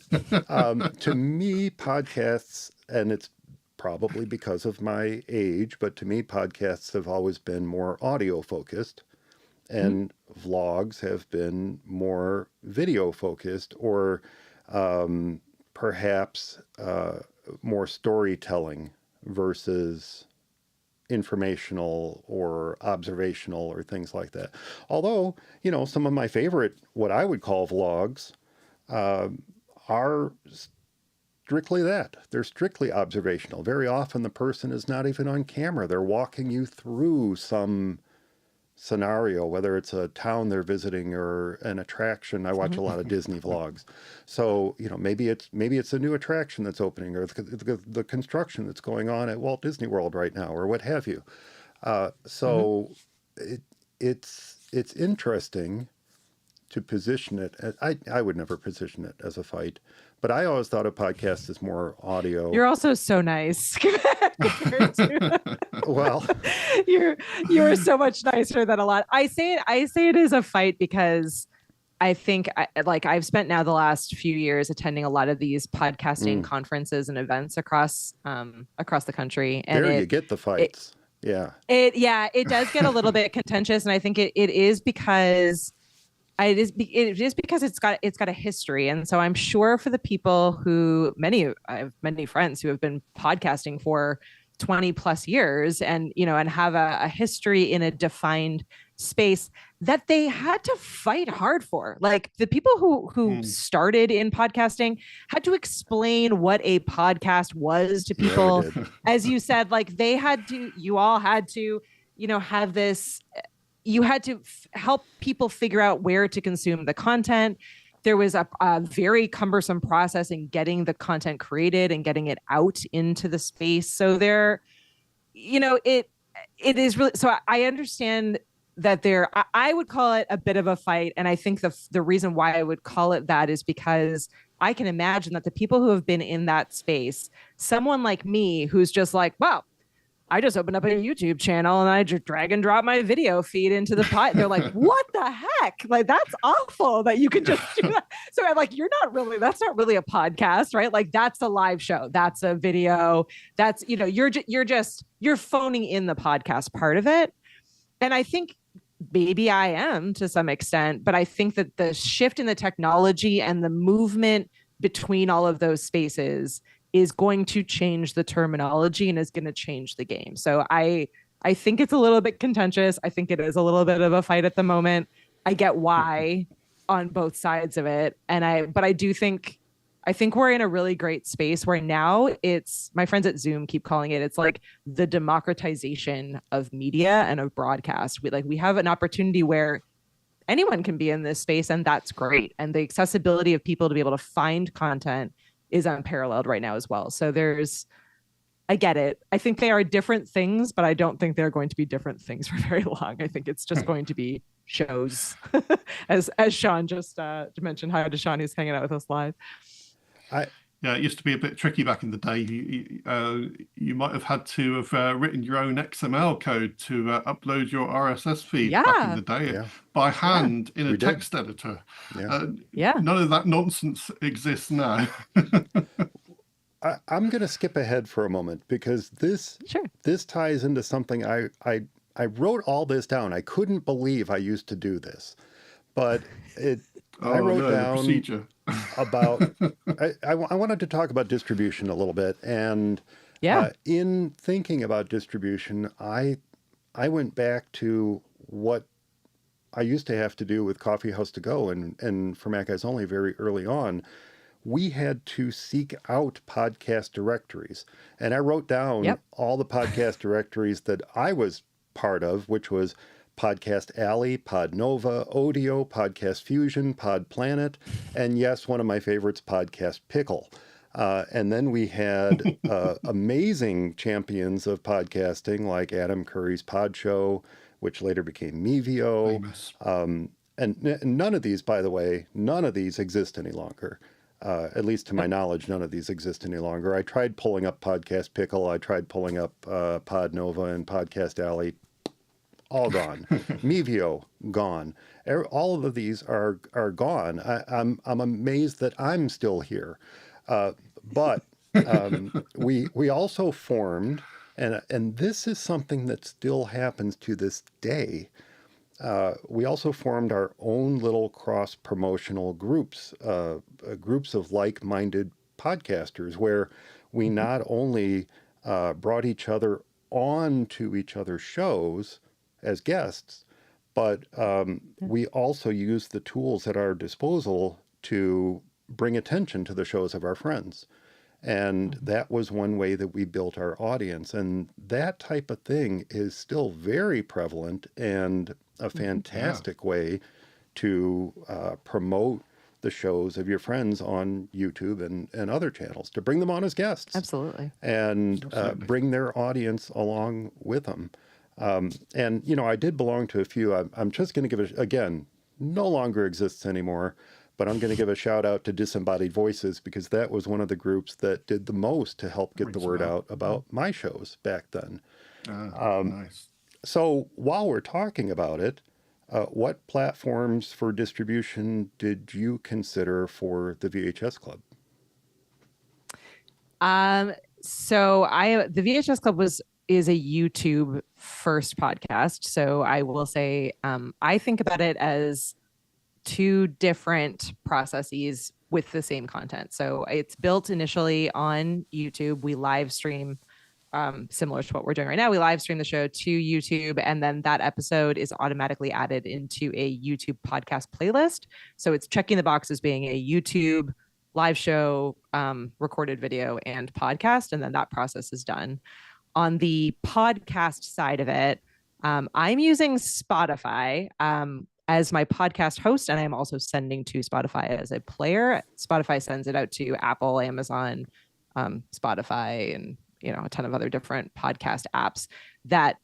to me, podcasts, and it's probably because of my age, but to me, podcasts have always been more audio focused, and vlogs have been more video focused, or perhaps more storytelling versus informational or observational or things like that. Although, some of my favorite, what I would call vlogs, are strictly that. They're strictly observational. Very often the person is not even on camera. They're walking you through some scenario, whether it's a town they're visiting or an attraction. I watch a lot of Disney vlogs. So, maybe it's a new attraction that's opening, or the construction that's going on at Walt Disney World right now, or what have you. It's interesting to position it. I would never position it as a fight, but I always thought a podcast is more audio. You're also so nice. Well, you're so much nicer than a lot. I say it is a fight because I think I've spent now the last few years attending a lot of these podcasting conferences and events across the country. And you get the fights. It does get a little bit contentious, and I think it is because it is because it's got a history. And so I'm sure for the people who I have many friends who have been podcasting for 20 plus years and have a history in a defined space that they had to fight hard for. Like the people who started in podcasting had to explain what a podcast was to people. As you said, like you all had to, have this. You had to help people figure out where to consume the content. There was a very cumbersome process in getting the content created and getting it out into the space. So it is really, so I understand that I would call it a bit of a fight. And I think the reason why I would call it that is because I can imagine that the people who have been in that space, someone like me, who's just like, wow, I just opened up a YouTube channel and I just drag and drop my video feed into the pot. They're like, what the heck? Like, that's awful that you can just do that. So I'm like, that's not really a podcast, right? Like that's a live show. That's a video. That's, you're phoning in the podcast part of it. And I think maybe I am to some extent, but I think that the shift in the technology and the movement between all of those spaces is going to change the terminology and is going to change the game. So I think it's a little bit contentious. I think it is a little bit of a fight at the moment. I get why on both sides of it. But I think we're in a really great space where now it's, my friends at Zoom keep calling it's like the democratization of media and of broadcast. We have an opportunity where anyone can be in this space, and that's great. And the accessibility of people to be able to find content is unparalleled right now as well. So I get it. I think they are different things, but I don't think they're going to be different things for very long. I think it's just going to be shows, as Sean just mentioned. Hi to Sean, who's hanging out with us live. Yeah, it used to be a bit tricky back in the day. You might have had to have written your own XML code to upload your RSS feed back in the day by hand in a text editor. None of that nonsense exists now. I'm going to skip ahead for a moment because this ties into something I wrote all this down. I couldn't believe I used to do this, but I wrote down the procedure. about I wanted to talk about distribution a little bit, and in thinking about distribution, I went back to what I used to have to do with Coffee House to Go and for Mac Guys Only very early on. We had to seek out podcast directories, and I wrote down all the podcast directories that I was part of, which was Podcast Alley, Podnova, Odeo, Podcast Fusion, Pod Planet, and yes, one of my favorites, Podcast Pickle. And then we had amazing champions of podcasting like Adam Curry's Pod Show, which later became Mevio. And none of these, by the way, exist any longer. At least to my knowledge, none of these exist any longer. I tried pulling up Podcast Pickle. I tried pulling up Podnova and Podcast Alley. All gone. Mevio, gone. All of these are gone. I'm amazed that I'm still here. But we also formed, and this is something that still happens to this day. We also formed our own little cross-promotional groups, groups of like-minded podcasters, where we not only brought each other on to each other's shows as guests, but we also used the tools at our disposal to bring attention to the shows of our friends. And that was one way that we built our audience. And that type of thing is still very prevalent and a fantastic way to promote the shows of your friends on YouTube and other channels, to bring them on as guests. Absolutely. And bring their audience along with them. And, you know, I did belong to a few. I'm just going to give it, again, no longer exists anymore, but I'm going to give a shout out to Disembodied Voices, because that was one of the groups that did the most to help get the word out about my shows back then. Nice. So while we're talking about it, what platforms for distribution did you consider for the VHS Club? So the VHS Club is a YouTube first podcast. So I will say, I think about it as two different processes with the same content. So it's built initially on YouTube. We live stream, similar to what we're doing right now. We live stream the show to YouTube, and then that episode is automatically added into a YouTube podcast playlist. So it's checking the box as being a YouTube live show, recorded video and podcast. And then that process is done. On the podcast side of it, I'm using Spotify as my podcast host, and I'm also sending to Spotify as a player. Spotify sends it out to Apple, Amazon, Spotify, and a ton of other different podcast apps that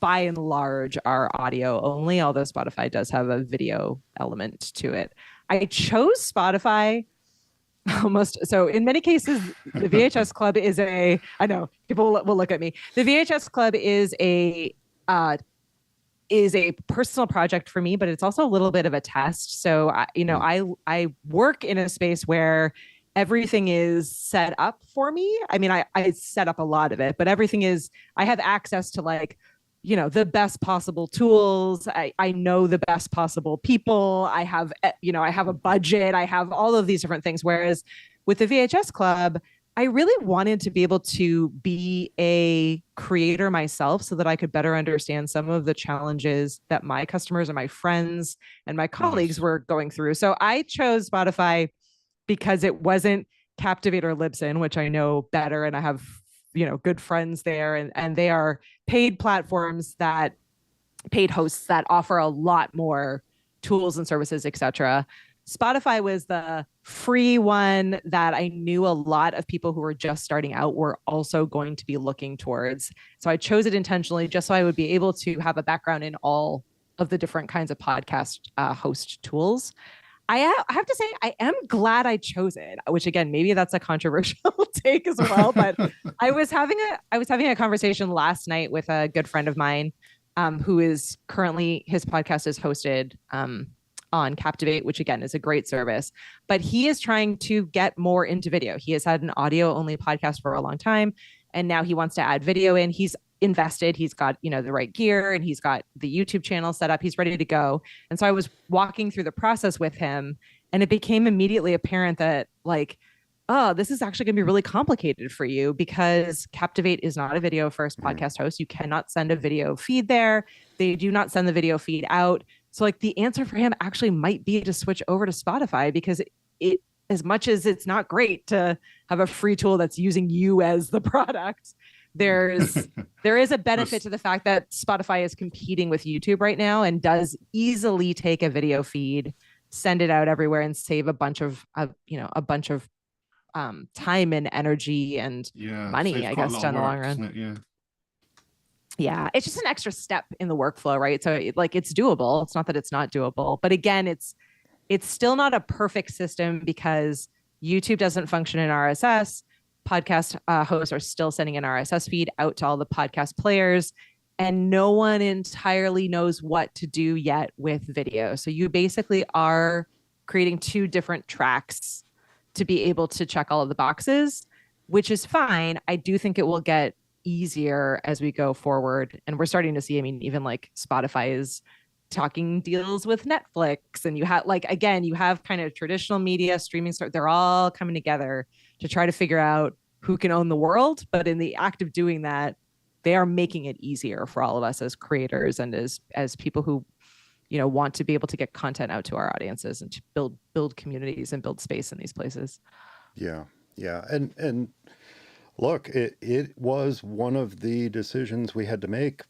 by and large are audio only, although Spotify does have a video element to it. I chose Spotify so in many cases, the VHS Club I know people will look at me. The VHS Club is a personal project for me, but it's also a little bit of a test. So, I work in a space where everything is set up for me. I mean, I set up a lot of it, but I have access to the best possible tools. I know the best possible people. I have a budget. I have all of these different things. Whereas with the VHS Club, I really wanted to be able to be a creator myself so that I could better understand some of the challenges that my customers and my friends and my colleagues were going through. So I chose Spotify because it wasn't Captivate or Libsyn, which I know better, and I have good friends there, and they are paid platforms paid hosts that offer a lot more tools and services, etc. Spotify was the free one that I knew a lot of people who were just starting out were also going to be looking towards. So I chose it intentionally just so I would be able to have a background in all of the different kinds of podcast host tools. I have to say, I am glad I chose it, which again, maybe that's a controversial take as well. But I was having a conversation last night with a good friend of mine, who is currently, his podcast is hosted on Captivate, which again is a great service, but he is trying to get more into video. He has had an audio only podcast for a long time, and now he wants to add video in. He's invested, he's got, the right gear, and he's got the YouTube channel set up. He's ready to go. And so I was walking through the process with him, and it became immediately apparent that oh, this is actually going to be really complicated for you because Captivate is not a video first podcast host. You cannot send a video feed there. They do not send the video feed out. So the answer for him actually might be to switch over to Spotify, because it, as much as it's not great to have a free tool that's using you as the product, there is a benefit to the fact that Spotify is competing with YouTube right now and does easily take a video feed, send it out everywhere, and save a bunch of time and energy and money, I guess, down the long run. Yeah, it's just an extra step in the workflow, right? So it's doable. It's not that it's not doable, but again, it's still not a perfect system because YouTube doesn't function in RSS. Podcast hosts are still sending an RSS feed out to all the podcast players, and no one entirely knows what to do yet with video. So you basically are creating two different tracks to be able to check all of the boxes, which is fine. I do think it will get easier as we go forward. And we're starting to see, even Spotify is talking deals with Netflix, and you have you have kind of traditional media streaming they're all coming together to try to figure out who can own the world. But in the act of doing that, they are making it easier for all of us as creators and as people who want to be able to get content out to our audiences and to build communities and build space in these places. Yeah. And look, it was one of the decisions we had to make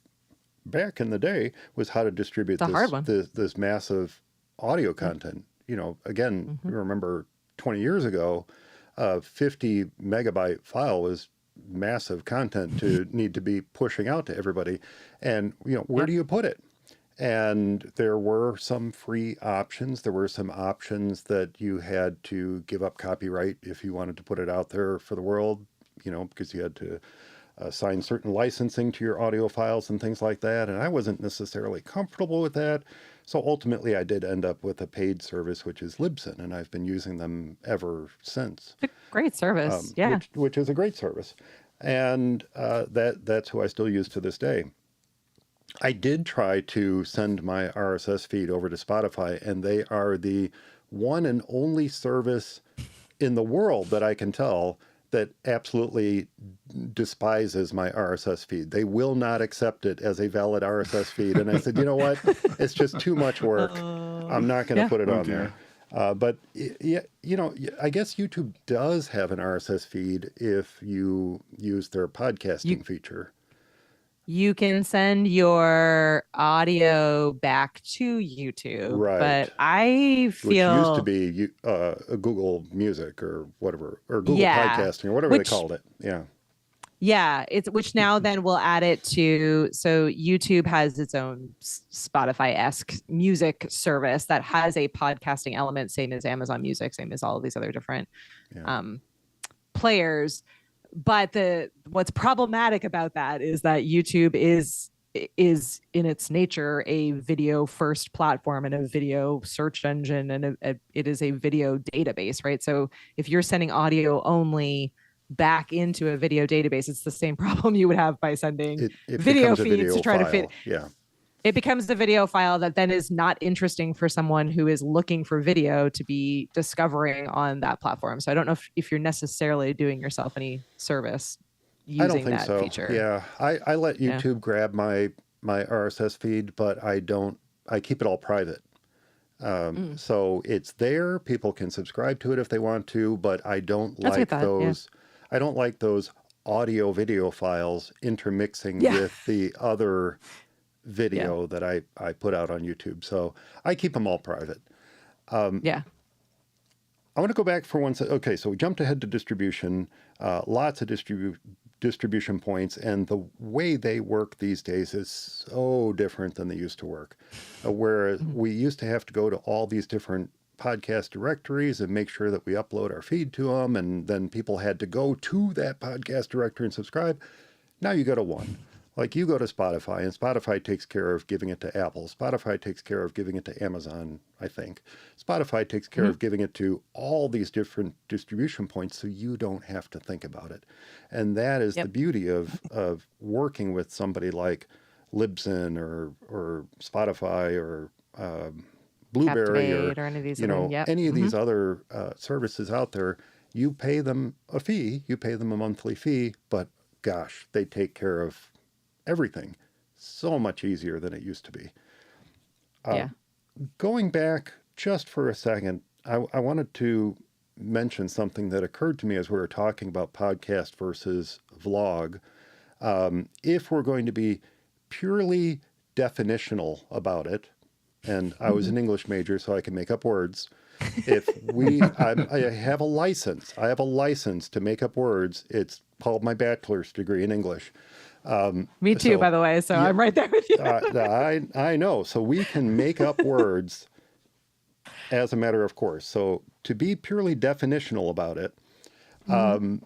back in the day, was how to distribute this massive audio content. Again, remember 20 years ago, a 50 megabyte file was massive content to need to be pushing out to everybody. And, where do you put it? And there were some free options. There were some options that you had to give up copyright if you wanted to put it out there for the world, because you had to assign certain licensing to your audio files and things like that. And I wasn't necessarily comfortable with that. So ultimately, I did end up with a paid service, which is Libsyn, and I've been using them ever since. It's a great service, which is a great service. And that's who I still use to this day. I did try to send my RSS feed over to Spotify, and they are the one and only service in the world that I can tell that absolutely despises my RSS feed. They will not accept it as a valid RSS feed. And I said, you know what? It's just too much work. I'm not going to put it on there. But I guess YouTube does have an RSS feed if you use their podcasting feature. You can send your audio back to YouTube, right? But I feel which used to be Google Music or whatever, or Google Podcasting or whatever they called it. Yeah, it's which now then we'll add it to. So YouTube has its own Spotify-esque music service that has a podcasting element, same as Amazon Music, same as all of these other different players. But what's problematic about that is that YouTube is in its nature a video first platform and a video search engine, and it is a video database, right? So if you're sending audio only back into a video database, it's the same problem you would have by sending video feeds to try to fit. Yeah. It becomes the video file that then is not interesting for someone who is looking for video to be discovering on that platform. So I don't know if you're necessarily doing yourself any service using that feature. Yeah, I let YouTube grab my RSS feed, but I keep it all private. So it's there. People can subscribe to it if they want to, but I don't like those. I don't like those audio video files intermixing with the other video that I put out on YouTube. So I keep them all private. Yeah. I want to go back for one second. Okay, so we jumped ahead to distribution, lots of distribution points, and the way they work these days is so different than they used to work. Whereas we used to have to go to all these different podcast directories and make sure that we upload our feed to them, and then people had to go to that podcast directory and subscribe. Now you go to one. Like you go to Spotify, and Spotify takes care of giving it to Apple. Spotify takes care of giving it to Amazon, I think. Spotify takes care of giving it to all these different distribution points, so you don't have to think about it. And that is the beauty of working with somebody like Libsyn or Spotify or Blueberry Captivate or any of these, any of these other services out there. You pay them a fee, you pay them a monthly fee, but gosh, they take care of everything so much easier than it used to be. Going back just for a second, I wanted to mention something that occurred to me as we were talking about podcast versus vlog. If we're going to be purely definitional about it, and I was an English major, so I can make up words. I have a license. I have a license to make up words. It's called my bachelor's degree in English. Me too, by the way. So I'm right there with you. I know. So we can make up words as a matter of course. So to be purely definitional about it, I'm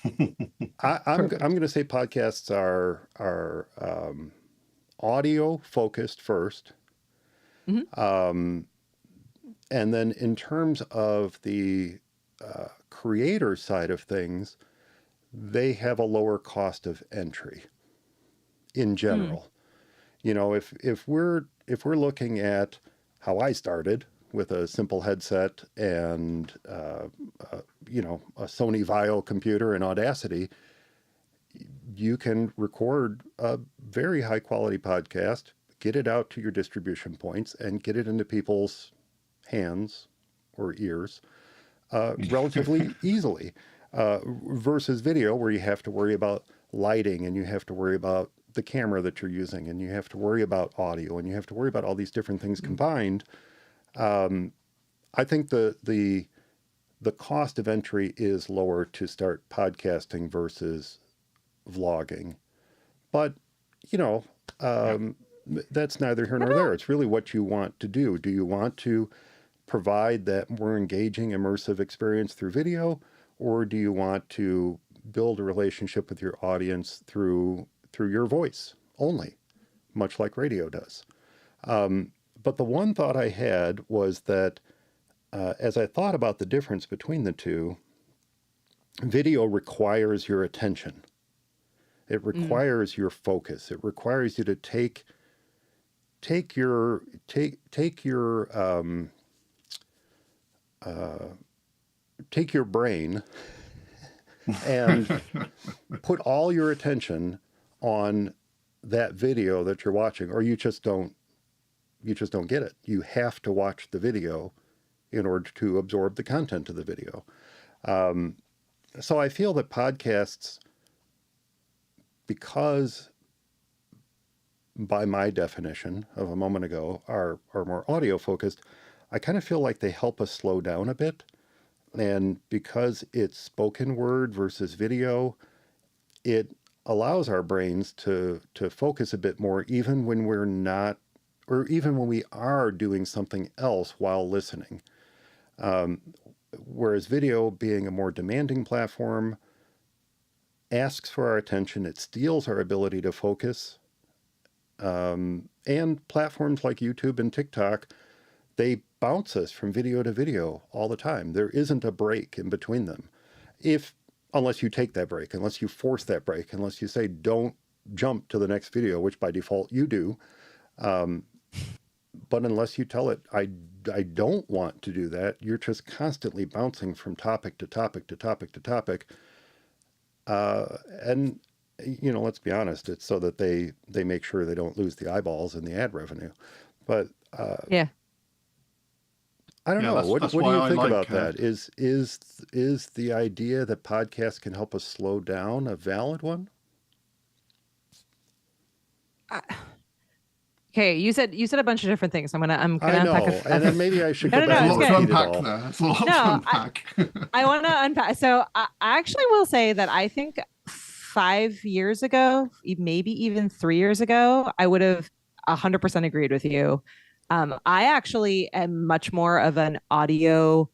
going to say podcasts are audio focused first. And then in terms of the creator side of things, they have a lower cost of entry in general. You know, if we're looking at how I started with a simple headset and a Sony Vaio computer and Audacity, you can record a very high quality podcast, get it out to your distribution points, and get it into people's hands or ears relatively easily, versus video where you have to worry about lighting, and you have to worry about the camera that you're using, and you have to worry about audio, and you have to worry about all these different things combined. I think the cost of entry is lower to start podcasting versus vlogging, but that's neither here nor there. It's really what you want to do. Do you want to provide that more engaging, immersive experience through video, or do you want to build a relationship with your audience through your voice only, much like radio does? But the one thought I had was that as I thought about the difference between the two, video requires your attention. It requires your focus. It requires you to take your brain and put all your attention on that video that you're watching, or you just don't get it. You have to watch the video in order to absorb the content of the video. So I feel that podcasts, because by my definition of a moment ago, are more audio focused, I kind of feel like they help us slow down a bit. And because it's spoken word versus video, it allows our brains to focus a bit more, even when we're not, or even when we are doing something else while listening. Whereas video, being a more demanding platform, asks for our attention. It steals our ability to focus. And platforms like YouTube and TikTok, they bounce us from video to video all the time. There isn't a break in between them. Unless you take that break, unless you force that break, unless you say, don't jump to the next video, which by default you do. But unless you tell it, I don't want to do that, you're just constantly bouncing from topic to topic to topic to topic. And let's be honest, it's so that they make sure they don't lose the eyeballs and the ad revenue. But I don't know. What do you think about that? Is the idea that podcasts can help us slow down a valid one? Okay, you said a bunch of different things. I'm gonna I know, unpack and then maybe I should No, go no, back no, and it's Lots to repeat it unpack all. there. There's a lot to No, unpack. I want to unpack. So I actually will say that I think 5 years ago, maybe even 3 years ago, I would have 100% agreed with you. I actually am much more of an audio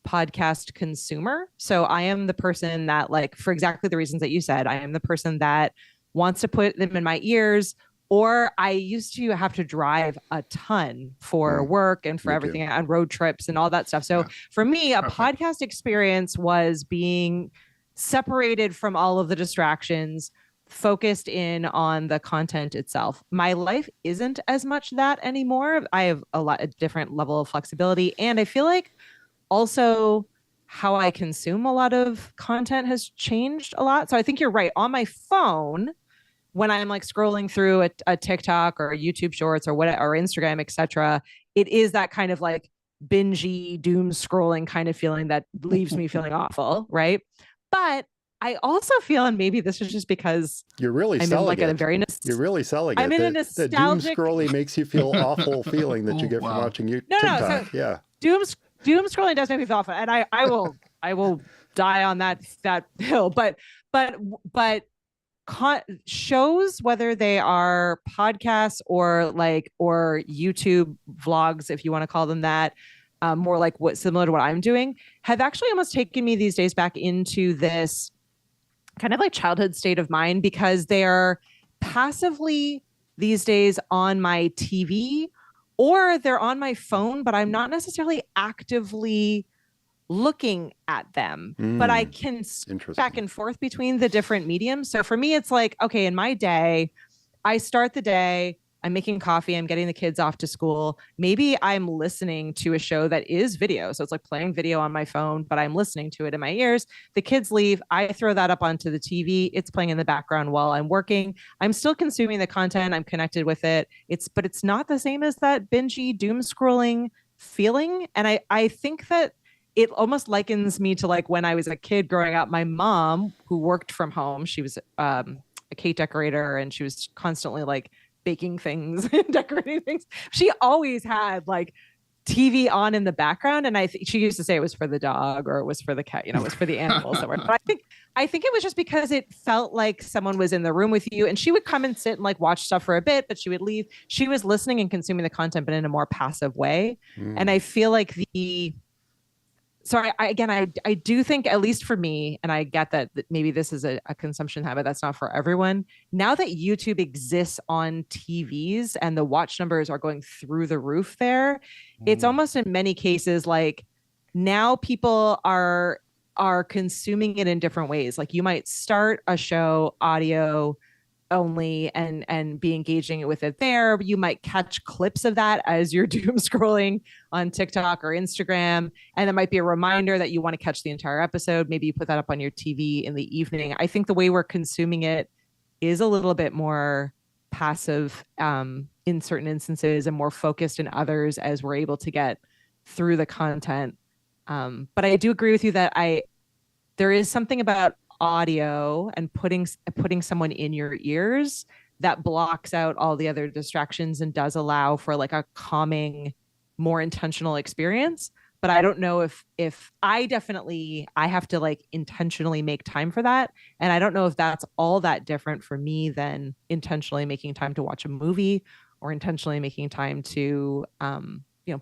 podcast consumer. So I am the person that, like, for exactly the reasons that you said, I am the person that wants to put them in my ears. Or I used to have to drive a ton for work and for Me everything too. on road trips and all that stuff. So Yeah. for me, a Perfect. podcast experience was being separated from all of the distractions, focused in on the content itself. My life isn't as much that anymore. I have a different level of flexibility. And I feel like also how I consume a lot of content has changed a lot. So I think you're right. On my phone, when I'm like scrolling through a TikTok or a YouTube Shorts or or Instagram, etc., it is that kind of like bingy doom scrolling kind of feeling that leaves me feeling awful, right? But I also feel, and maybe this is just because You're really I'm in selling like it. a very You're really selling I'm it. in a The doom nostalgic scrolling makes you feel awful feeling that you Oh, get from wow. watching you No, TikTok. so Yeah. doom scrolling does make me feel awful, and I will die on that hill. But shows, whether they are podcasts or YouTube vlogs, if you want to call them that, more like similar to what I'm doing, have actually almost taken me these days back into this kind of like childhood state of mind, because they are passively these days on my TV or they're on my phone, but I'm not necessarily actively looking at them, but I can back and forth between the different mediums. So for me, it's like, okay, in my day, I start the day, I'm making coffee, I'm getting the kids off to school. Maybe I'm listening to a show that is video. So it's like playing video on my phone, but I'm listening to it in my ears. The kids leave, I throw that up onto the TV. It's playing in the background while I'm working. I'm still consuming the content, I'm connected with it. But it's not the same as that bingy doom scrolling feeling. And I think that it almost likens me to like when I was a kid growing up. My mom, who worked from home, she was a cake decorator, and she was constantly like baking things and decorating things. She always had like TV on in the background, and she used to say it was for the dog or it was for the cat, it was for the animals. But I think it was just because it felt like someone was in the room with you, and she would come and sit and like watch stuff for a bit, but she would leave. She was listening and consuming the content, but in a more passive way. And I feel like I do think, at least for me, and I get that maybe this is a consumption habit that's not for everyone. Now that YouTube exists on TVs and the watch numbers are going through the roof there, it's almost in many cases like now people are consuming it in different ways. Like you might start a show audio only and be engaging with it there. You might catch clips of that as you're doom scrolling on TikTok or Instagram, and that might be a reminder that you want to catch the entire episode. Maybe you put that up on your TV in the evening. I think the way we're consuming it is a little bit more passive in certain instances and more focused in others as we're able to get through the content. But I do agree with you that there is something about audio and putting someone in your ears that blocks out all the other distractions and does allow for like a calming, more intentional experience. But I don't know if I have to like intentionally make time for that. And I don't know if that's all that different for me than intentionally making time to watch a movie or intentionally making time to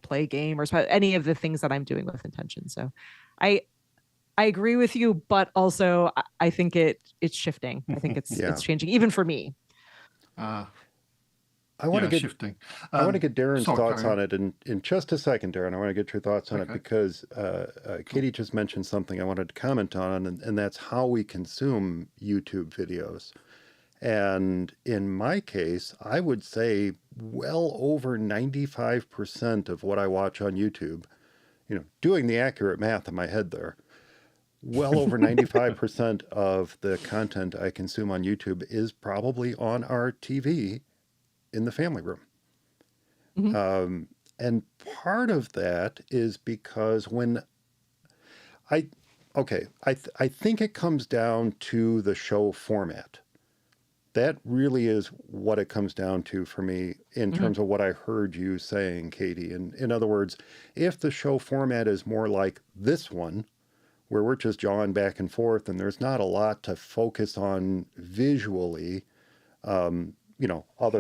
play a game or any of the things that I'm doing with intention. So I agree with you, but also I think it's shifting. I think it's changing, even for me. I want to get shifting. I want to get Darren's thoughts Darren. on it in just a second, Darren. I want to get your thoughts on it because Katie just mentioned something I wanted to comment on, and that's how we consume YouTube videos. And in my case, I would say well over 95% of what I watch on YouTube, doing the accurate math in my head there, well over 95% of the content I consume on YouTube is probably on our TV in the family room. Mm-hmm. And part of that is because I think it comes down to the show format. that really is what it comes down to for me in terms of what I heard you saying, Katie. And in other words, if the show format is more like this one, where we're just jawing back and forth and there's not a lot to focus on visually, other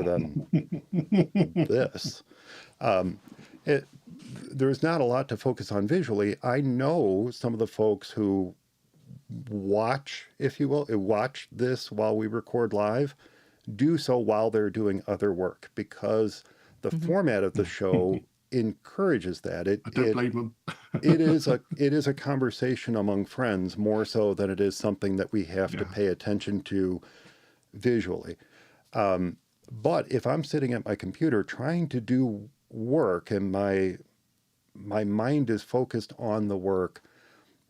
than this, there's not a lot to focus on visually. I know some of the folks who watch, if you will, watch this while we record live, do so while they're doing other work because the format of the show encourages that. I don't blame them. it is a conversation among friends more so than it is something that we have to pay attention to visually. But if I'm sitting at my computer trying to do work and my mind is focused on the work,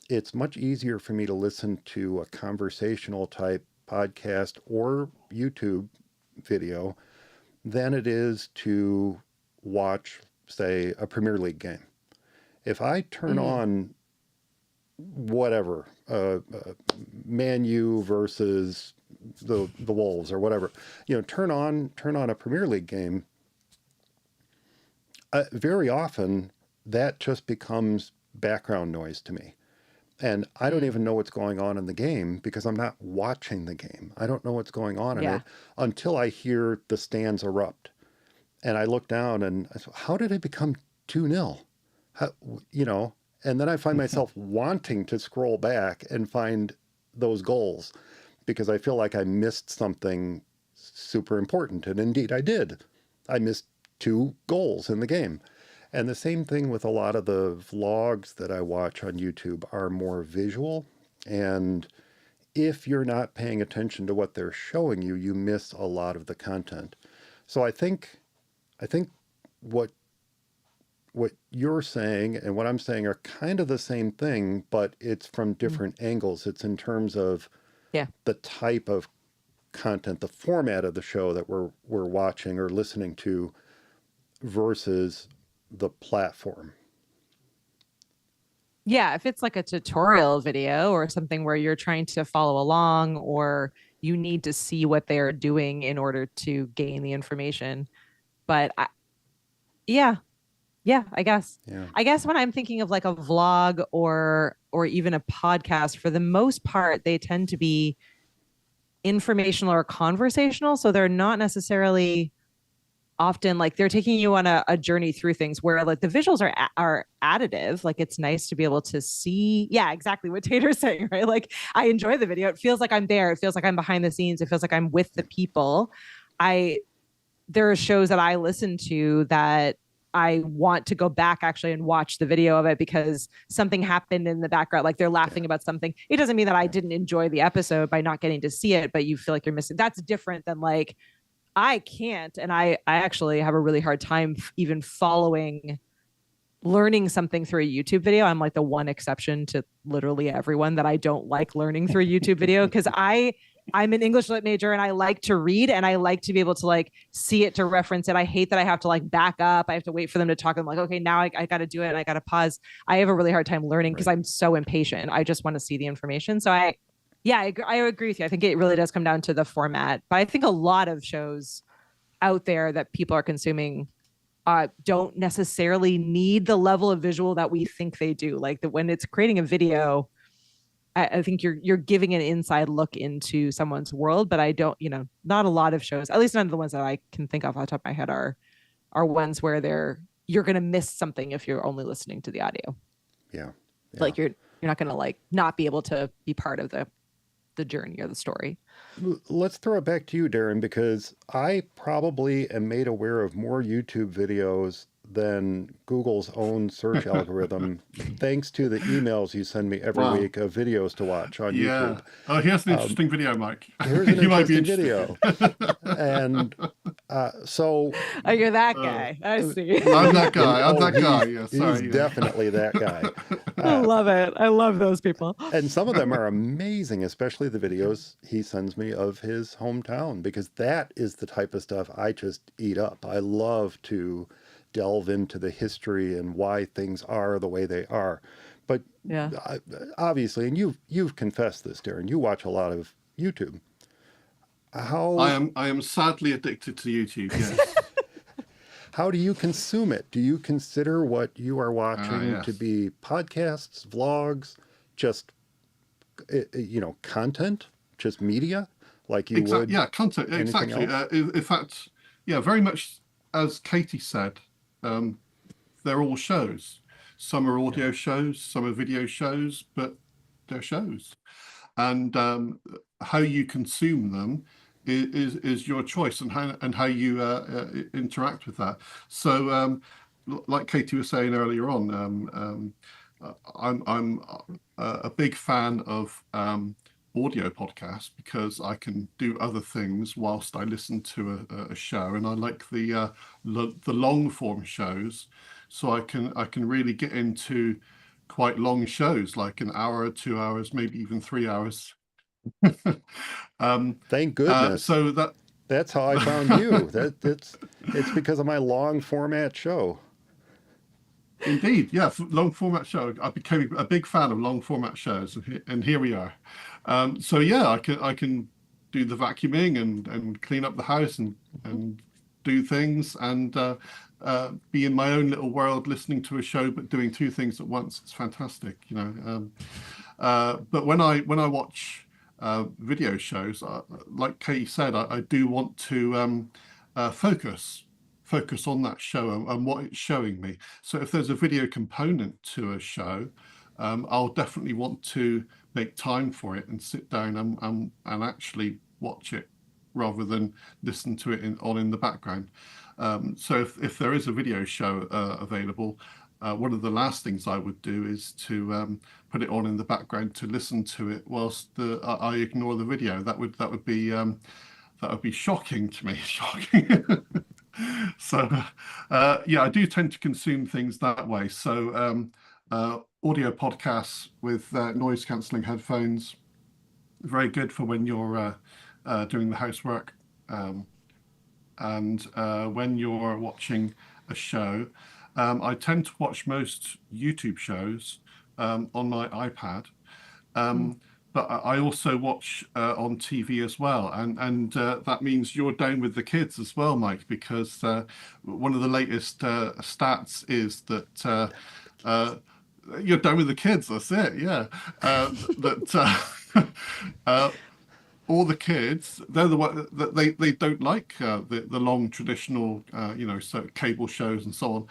it's much easier for me to listen to a conversational type podcast or YouTube video than it is to watch, say, a Premier League game. If I turn on whatever, Man U versus the Wolves or whatever, turn on a Premier League game, very often that just becomes background noise to me. And I don't even know what's going on in the game because I'm not watching the game. I don't know what's going on in it until I hear the stands erupt. And I look down and I say, how did it become 2-0? And then I find myself wanting to scroll back and find those goals because I feel like I missed something super important. And indeed I did. I missed 2 goals in the game. And the same thing with a lot of the vlogs that I watch on YouTube are more visual. And if you're not paying attention to what they're showing you, you miss a lot of the content. So I think what you're saying and what I'm saying are kind of the same thing, but it's from different angles. It's in terms of the type of content, the format of the show that we're watching or listening to versus the platform. Yeah, if it's like a tutorial video or something where you're trying to follow along or you need to see what they're doing in order to gain the information. But I guess. Yeah. I guess when I'm thinking of like a vlog or even a podcast, for the most part, they tend to be informational or conversational. So they're not necessarily often like they're taking you on a journey through things where like the visuals are additive. Like it's nice to be able to see. Yeah, exactly what Tater's saying, right? Like I enjoy the video. It feels like I'm there. It feels like I'm behind the scenes. It feels like I'm with the people. There are shows that I listen to that I want to go back actually and watch the video of it because something happened in the background. Like they're laughing about something. It doesn't mean that I didn't enjoy the episode by not getting to see it, but you feel like you're missing. That's different than like, I can't. And I actually have a really hard time even learning something through a YouTube video. I'm like the one exception to literally everyone that I don't like learning through a YouTube video because I'm an English lit major and I like to read and I like to be able to like see it to reference it. I hate that I have to like back up. I have to wait for them to talk. I'm like, okay, now I got to do it and I got to pause. I have a really hard time learning because I'm so impatient. I just want to see the information. So I agree with you. I think it really does come down to the format, but I think a lot of shows out there that people are consuming don't necessarily need the level of visual that we think they do. Like when it's creating a video, I think you're giving an inside look into someone's world, but I don't, not a lot of shows, at least none of the ones that I can think of off the top of my head are ones where you're going to miss something if you're only listening to the audio. Yeah. Like you're not going to like not be able to be part of the journey or the story. Let's throw it back to you, Darren, because I probably am made aware of more YouTube videos than Google's own search algorithm, thanks to the emails you send me every week of videos to watch on YouTube. Oh, here's an interesting video, Mike. Here's an interesting video. And so... Oh, you're that guy. I see. I'm that guy. Yeah, sorry. He's definitely that guy. I love it. I love those people. And some of them are amazing, especially the videos he sends me of his hometown, because that is the type of stuff I just eat up. I love to delve into the history and why things are the way they are. But obviously, and you've confessed this, Darren, you watch a lot of YouTube. I am sadly addicted to YouTube. Yes. How do you consume it? Do you consider what you are watching to Yes. be podcasts, vlogs, just content, just media, like you would? Yeah, content. anything Exactly. else? In fact, yeah, very much as Katie said, they're all shows. Some are audio shows, some are video shows, but they're shows. And how you consume them is your choice, and how you interact with that. So, like Katie was saying earlier on, I'm a big fan of audio podcasts because I can do other things whilst I listen to a show, and I like the long form shows, so I can really get into quite long shows, like an hour, 2 hours, maybe even 3 hours. Thank goodness. So that's how I found you. It's because of my long format show. Indeed, yeah, long format show. I became a big fan of long format shows, and here we are. So yeah, I can do the vacuuming and clean up the house and do things and be in my own little world, listening to a show but doing two things at once. It's fantastic, you know. But when I watch video shows, like Katie said, I do want to focus on that show and what it's showing me. So if there's a video component to a show, I'll definitely want to make time for it and sit down and actually watch it rather than listen to it in the background. So if there is a video show available, one of the last things I would do is to put it on in the background to listen to it whilst I ignore the video. That would be shocking to me. Shocking. So yeah, I do tend to consume things that way. So audio podcasts with noise cancelling headphones, very good for when you're doing the housework, and when you're watching a show. I tend to watch most YouTube shows on my iPad, but I also watch on TV as well, and that means you're down with the kids as well, Mike, because one of the latest stats is that you're down with the kids. That's it, yeah. All the kids, they're the one that they don't like the long traditional, so cable shows and so on.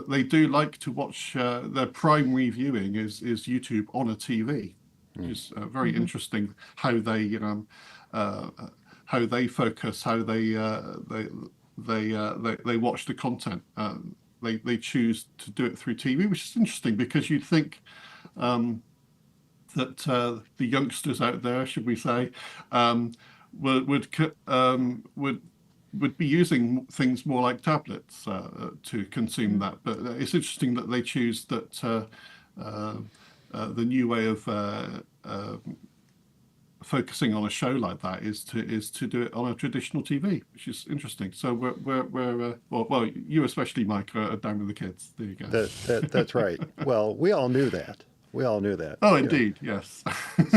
They do like to watch. Their primary viewing is YouTube on a TV, which is very interesting. How they focus, how they watch the content. They choose to do it through TV, which is interesting because you'd think that the youngsters out there, should we say, would be using things more like tablets to consume that. But it's interesting that they choose that the new way of focusing on a show like that is to do it on a traditional TV, which is interesting. So we're well, you especially, Mike, are down with the kids. There you go. That's right. Well, we all knew that. Oh, indeed, yes.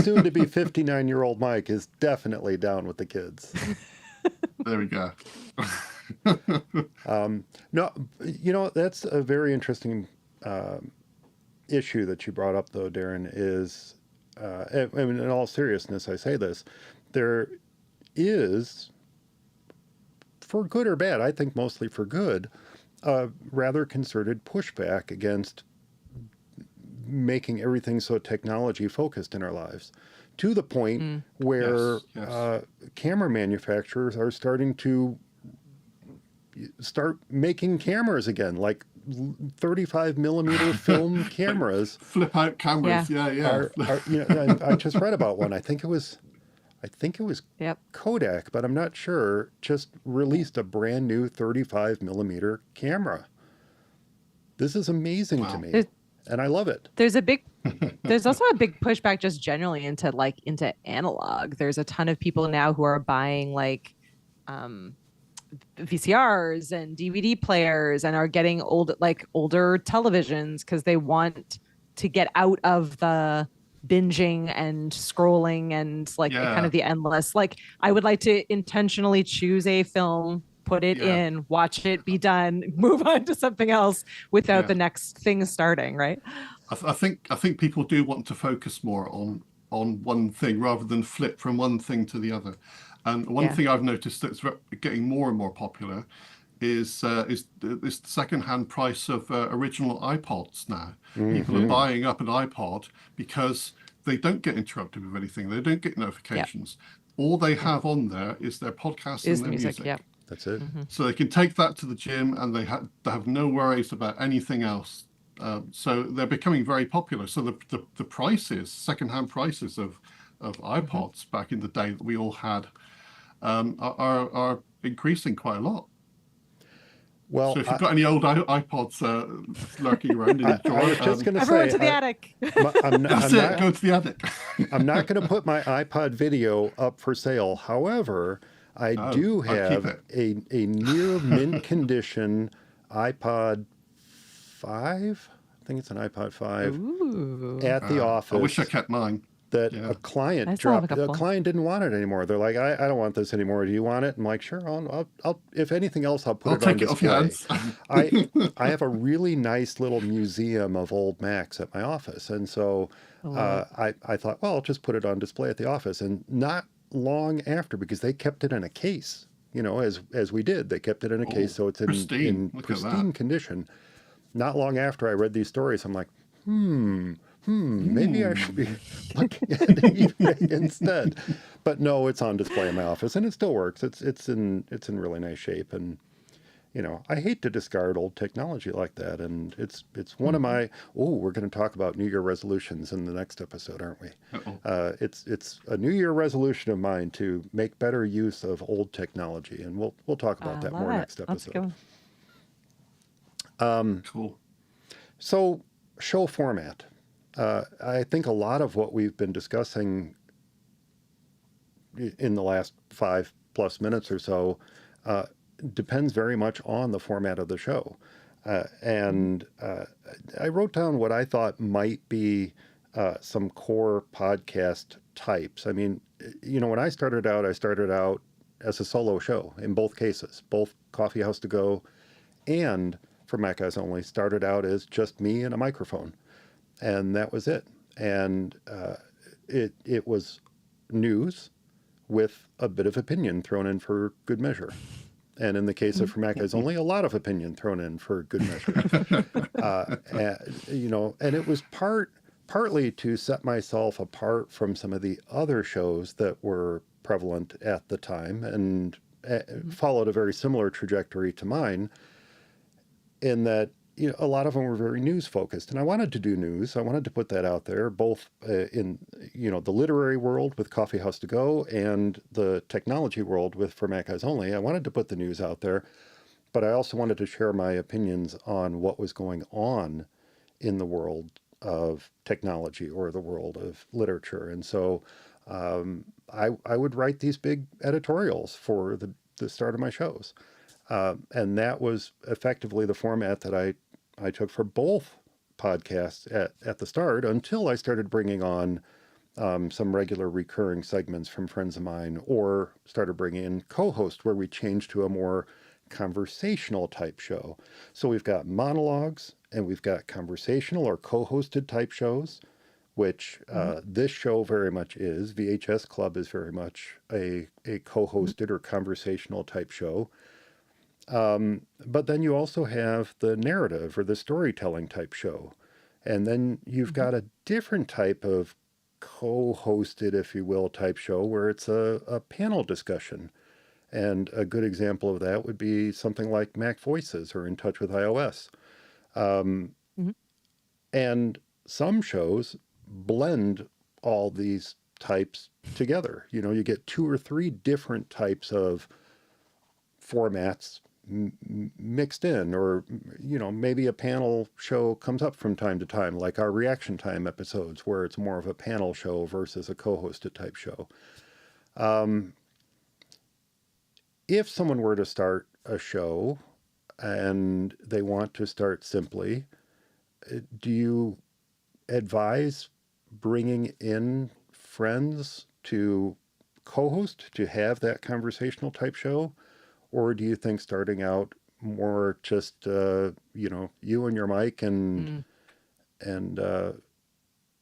Soon to be 59-year-old Mike is definitely down with the kids. There we go. No, that's a very interesting issue that you brought up, though, Darren, is, in all seriousness, I say this, there is, for good or bad, I think mostly for good, a rather concerted pushback against making everything so technology focused in our lives, to the point where Yes. Camera manufacturers are starting to start making cameras again, like 35 millimeter film cameras. Flip out cameras, yeah. And I just read about one. I think it was Yep. Kodak, but I'm not sure, just released a brand new 35 millimeter camera. This is amazing to me. And I love it. There's also a big pushback just generally into analog. There's a ton of people now who are buying like VCRs and DVD players and are getting older televisions because they want to get out of the binging and scrolling and like kind of the endless. Like I would like to intentionally choose a film, put it in, watch it, be done, move on to something else without the next thing starting, right? I think people do want to focus more on one thing rather than flip from one thing to the other. And one thing I've noticed that's getting more and more popular is the second-hand price of original iPods now. People are buying up an iPod because they don't get interrupted with anything. They don't get notifications. All they have on there is their podcast and their music. Yep. That's it. So they can take that to the gym and they have no worries about anything else. So they're becoming very popular. So the prices, second-hand prices of iPods back in the day that we all had, are increasing quite a lot. Well, so if you've got any old iPods lurking around in the drawer, I was just going to everyone say, to the attic. Go to the attic. I'm not going to put my iPod video up for sale. However, I do have a near mint condition iPod 5. I think it's an iPod 5 at the office. I wish I kept mine. That a client dropped. A client didn't want it anymore. They're like, I don't want this anymore. Do you want it? I'm like, sure. I'll if anything else, I'll put it on display. I'll take it off your hands. I have a really nice little museum of old Macs at my office, and so I thought, well, I'll just put it on display at the office. And not long after, because they kept it in a case, as we did, they kept it in a case, so it's in pristine condition. Not long after I read these stories, I'm like, maybe I should be looking at eBay instead. But no, it's on display in my office, and it still works. It's in really nice shape, and I hate to discard old technology like that. And it's one of my we're going to talk about New Year resolutions in the next episode, aren't we? It's a New Year resolution of mine to make better use of old technology, and we'll talk about that more next episode. Cool. So, show format. I think a lot of what we've been discussing in the last 5+ minutes or so depends very much on the format of the show. And I wrote down what I thought might be some core podcast types. I mean, when I started out as a solo show in both cases, both Coffee House to Go and For Mac Guys Only started out as just me and a microphone. And that was it. And it was news with a bit of opinion thrown in for good measure. And in the case of For Mac Guys Only, a lot of opinion thrown in for good measure. And it was partly to set myself apart from some of the other shows that were prevalent at the time and followed a very similar trajectory to mine, in that a lot of them were very news focused, and I wanted to do news. I wanted to put that out there, both in the literary world with Coffee House to Go and the technology world with For Mac Guys Only. I wanted to put the news out there, but I also wanted to share my opinions on what was going on in the world of technology or the world of literature. And so I would write these big editorials for the start of my shows. And that was effectively the format that I took for both podcasts at the start, until I started bringing on some regular recurring segments from friends of mine, or started bringing in co-host, where we changed to a more conversational type show. So we've got monologues and we've got conversational or co-hosted type shows, which this show very much is. VHS Club is very much a co-hosted or conversational type show. But then you also have the narrative or the storytelling type show. And then you've got a different type of co-hosted, if you will, type show, where it's a panel discussion. And a good example of that would be something like Mac Voices or In Touch with iOS. And some shows blend all these types together. You get 2 or 3 different types of formats mixed in, or maybe a panel show comes up from time to time, like our reaction time episodes, where it's more of a panel show versus a co-hosted type show. If someone were to start a show and they want to start simply, do you advise bringing in friends to co-host, to have that conversational type show? Or do you think starting out more just, you know, you and your mic and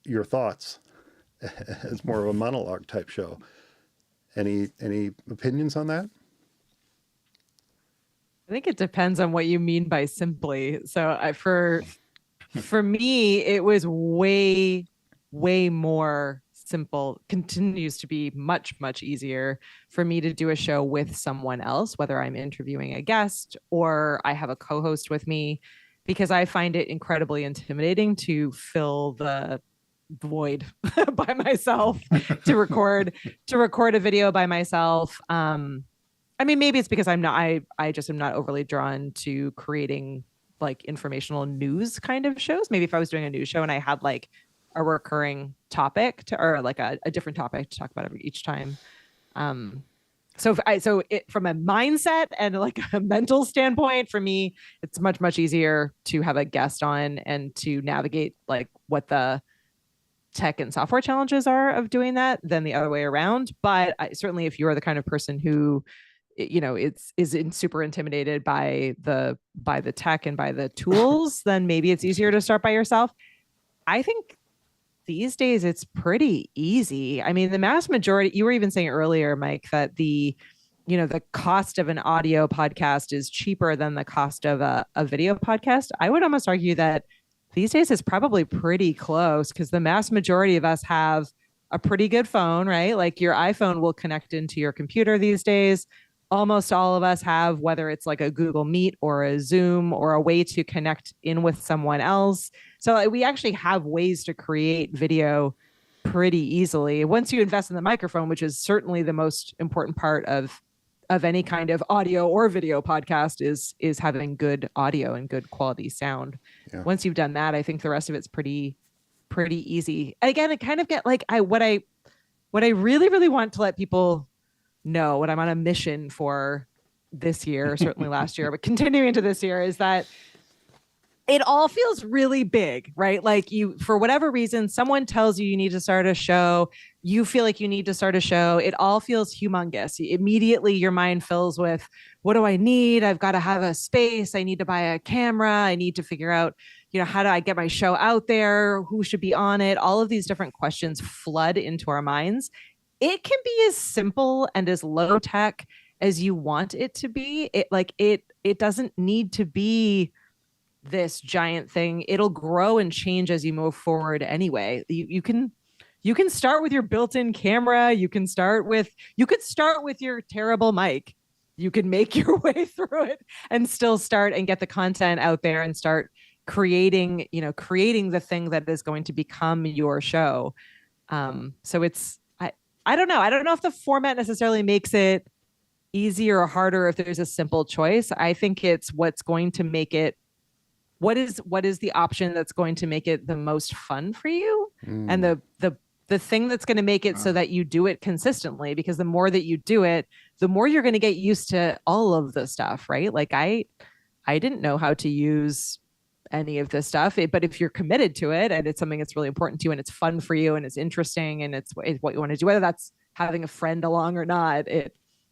your thoughts as more of a monologue type show? Any opinions on that? I think it depends on what you mean by simply. So for me, it was way more simple, continues to be much easier for me to do a show with someone else, whether I'm interviewing a guest or I have a co-host with me, because I find it incredibly intimidating to fill the void by myself, to record a video by myself. I mean, maybe it's because I just am not overly drawn to creating like informational news kind of shows. Maybe if I was doing a news show and I had like a recurring topic or like a different topic to talk about each time. So from a mindset and like a mental standpoint, for me, it's much easier to have a guest on and to navigate like what the tech and software challenges are of doing that than the other way around. But certainly if you're the kind of person who, you know, is super intimidated by the tech and by the tools, then maybe it's easier to start by yourself. I think these days it's pretty easy. I mean, the mass majority, you were even saying earlier, Mike, that the cost of an audio podcast is cheaper than the cost of a video podcast. I would almost argue that these days it's probably pretty close, because the mass majority of us have a pretty good phone, right? Like your iPhone will connect into your computer these days. Almost all of us have, whether it's like a Google Meet or a Zoom or a way to connect in with someone else. So we actually have ways to create video pretty easily. Once you invest in the microphone, which is certainly the most important part of any kind of audio or video podcast, is having good audio and good quality sound. Yeah. Once you've done that, I think the rest of it's pretty easy. And again, it kind of get like what I really want to let people know, what I'm on a mission for this year, certainly last year, but continuing into this year, is that it all feels really big, right? Like you, for whatever reason, someone tells you need to start a show, you feel like you need to start a show. It all feels humongous. Immediately your mind fills with, what do I need? I've got to have a space. I need to buy a camera. I need to figure out, how do I get my show out there? Who should be on it? All of these different questions flood into our minds. It can be as simple and as low tech as you want it to be. It doesn't need to be this giant thing. It'll grow and change as you move forward anyway. You can start with your built-in camera. You could start with your terrible mic. You can make your way through it and still start and get the content out there and start creating the thing that is going to become your show. So it's, I don't know. I don't know if the format necessarily makes it easier or harder if there's a simple choice. I think it's what's going to make it, what is the option that's going to make it the most fun for you, and the thing that's going to make it so that you do it consistently, because the more that you do it, the more you're going to get used to all of the stuff, right? Like I didn't know how to use any of this stuff, but if you're committed to it and it's something that's really important to you and it's fun for you and it's interesting and it's what you want to do, whether that's having a friend along or not,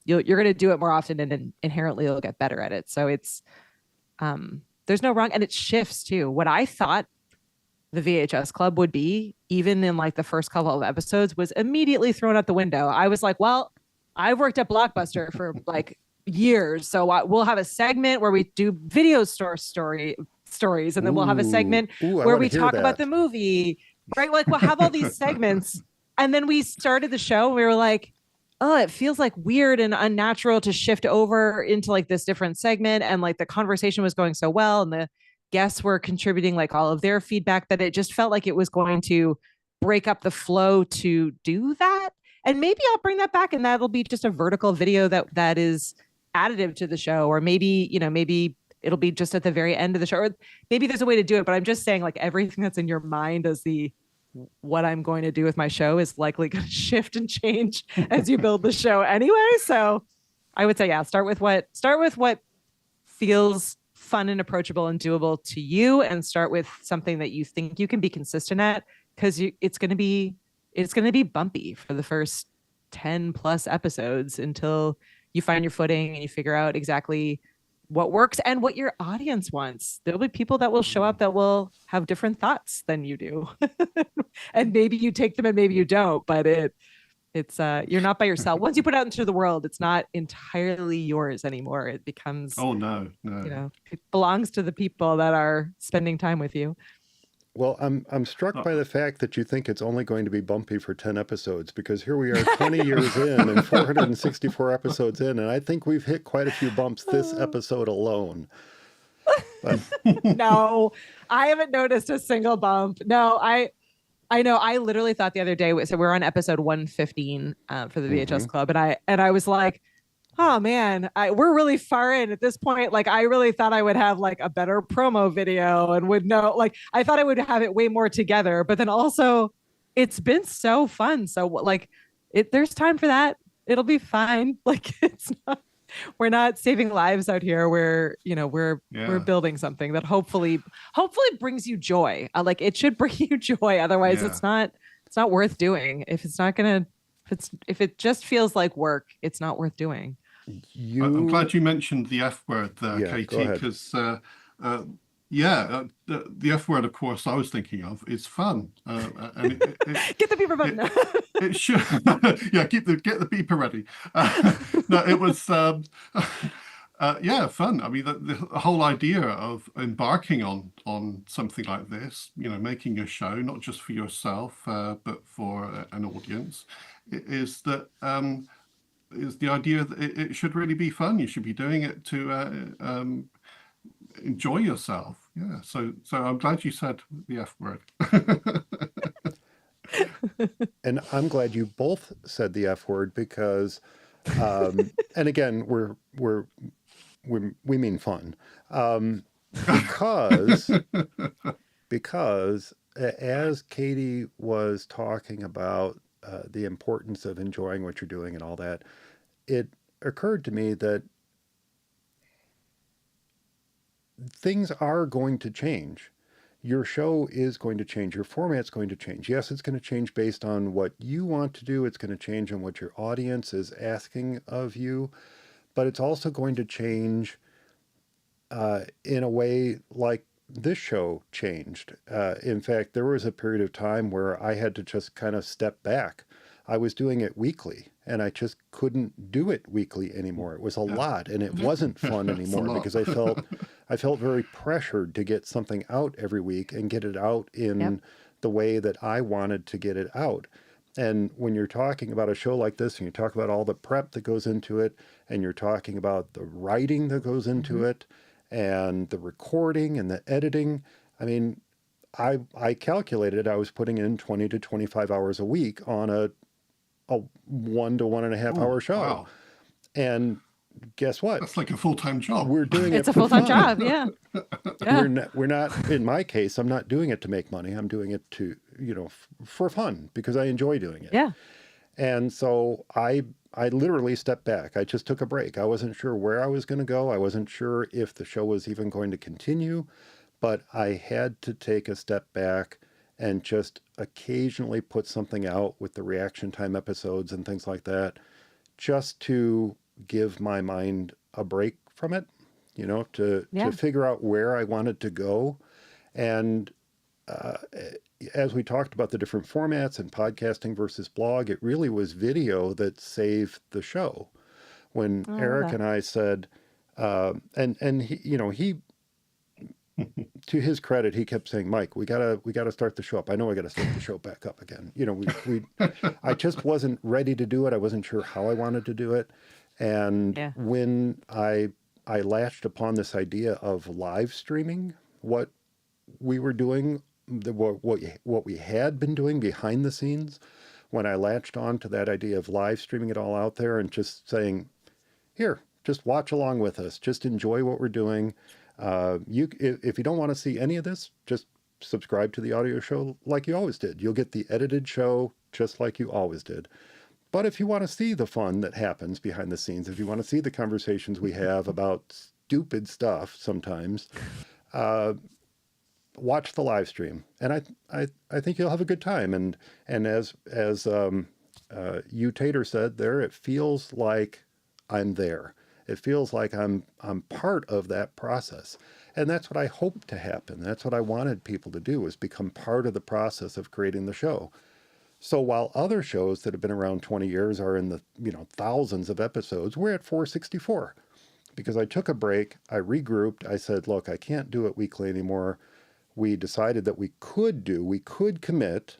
you're going to do it more often and inherently you'll get better at it. So it's, there's no wrong, and it shifts too. What I thought the VHS Club would be, even in like the first couple of episodes, was immediately thrown out the window. I was like, well, I worked at Blockbuster for like years, so we'll have a segment where we do video store stories, and then we'll have a segment where we talk about the movie, right? Like we'll have all these segments, and then we started the show and we were like, oh, it feels like weird and unnatural to shift over into like this different segment, and like the conversation was going so well and the guests were contributing like all of their feedback, that it just felt like it was going to break up the flow to do that. And maybe I'll bring that back and that'll be just a vertical video that is additive to the show, or maybe it'll be just at the very end of the show, or maybe there's a way to do it. But I'm just saying, like, everything that's in your mind as what I'm going to do with my show is likely going to shift and change as you build the show anyway. So I would say, yeah, start with what feels fun and approachable and doable to you, and start with something that you think you can be consistent at, because it's going to be bumpy for the first 10 plus episodes until you find your footing and you figure out exactly what works and what your audience wants. There'll be people that will show up that will have different thoughts than you do. And maybe you take them and maybe you don't, but it's you're not by yourself. Once you put it out into the world, it's not entirely yours anymore. It becomes, Oh no. it belongs to the people that are spending time with you. Well, I'm struck by the fact that you think it's only going to be bumpy for 10 episodes, because here we are 20 years in and 464 episodes in, and I think we've hit quite a few bumps this episode alone. But No, I haven't noticed a single bump. No, I know. I literally thought the other day, so we're on episode 115 for the VHS Club, and I was like, oh man, we're really far in at this point. Like, I really thought I would have like a better promo video and would know, like, I thought I would have it way more together, but then also it's been so fun. So like there's time for that. It'll be fine. Like, we're not saving lives out here. We're building something that hopefully brings you joy. Like, it should bring you joy. Otherwise it's not worth doing. If it just feels like work, it's not worth doing. I'm glad you mentioned the F word there, Katie, because the F word, of course, I was thinking of is fun. And get the beeper button. It should, get the beeper ready. No, it was fun. I mean, the whole idea of embarking on something like this, making a show not just for yourself but for an audience, is the idea that it should really be fun. You should be doing it to enjoy yourself. Yeah. So I'm glad you said the F word. And I'm glad you both said the F word, because, and again, we mean fun, because as Katie was talking about the importance of enjoying what you're doing and all that, it occurred to me that things are going to change. Your show is going to change. Your format's going to change. Yes, it's going to change based on what you want to do. It's going to change on what your audience is asking of you. But it's also going to change in a way like this show changed. In fact, there was a period of time where I had to just kind of step back. I was doing it weekly, and I just couldn't do it weekly anymore. It was a lot, and it wasn't fun anymore because I felt very pressured to get something out every week and get it out in the way that I wanted to get it out. And when you're talking about a show like this, and you talk about all the prep that goes into it, and you're talking about the writing that goes into it, and the recording and the editing, I mean, I calculated I was putting in 20 to 25 hours a week on a 1 to 1.5 hour show. Wow. And guess what? That's like a full-time job. We're doing it's it a full-time job. Yeah. We're not, in my case, I'm not doing it to make money. I'm doing it to, for fun, because I enjoy doing it. Yeah. And so I literally stepped back. I just took a break. I wasn't sure where I was going to go. I wasn't sure if the show was even going to continue, but I had to take a step back and just occasionally put something out with the reaction time episodes and things like that, just to give my mind a break from it, to figure out where I wanted to go. And as we talked about the different formats and podcasting versus blog, it really was video that saved the show. When Eric and I said, and he to his credit, he kept saying, "Mike, we gotta start the show up. I know I gotta start the show back up again." I just wasn't ready to do it. I wasn't sure how I wanted to do it. And when I latched upon this idea of live streaming, what we were doing, what we had been doing behind the scenes, when I latched on to that idea of live streaming it all out there and just saying, "Here, just watch along with us. Just enjoy what we're doing. If you don't want to see any of this, just subscribe to the audio show like you always did. You'll get the edited show just like you always did. But if you want to see the fun that happens behind the scenes, if you want to see the conversations we have about stupid stuff sometimes, watch the live stream, and I think you'll have a good time. And as you Tater said there, it feels like I'm there. It feels like I'm part of that process. And that's what I hope to happen. That's what I wanted people to do, is become part of the process of creating the show. So while other shows that have been around 20 years are in the, thousands of episodes, we're at 464. Because I took a break, I regrouped, I said, look, I can't do it weekly anymore. We decided that we could commit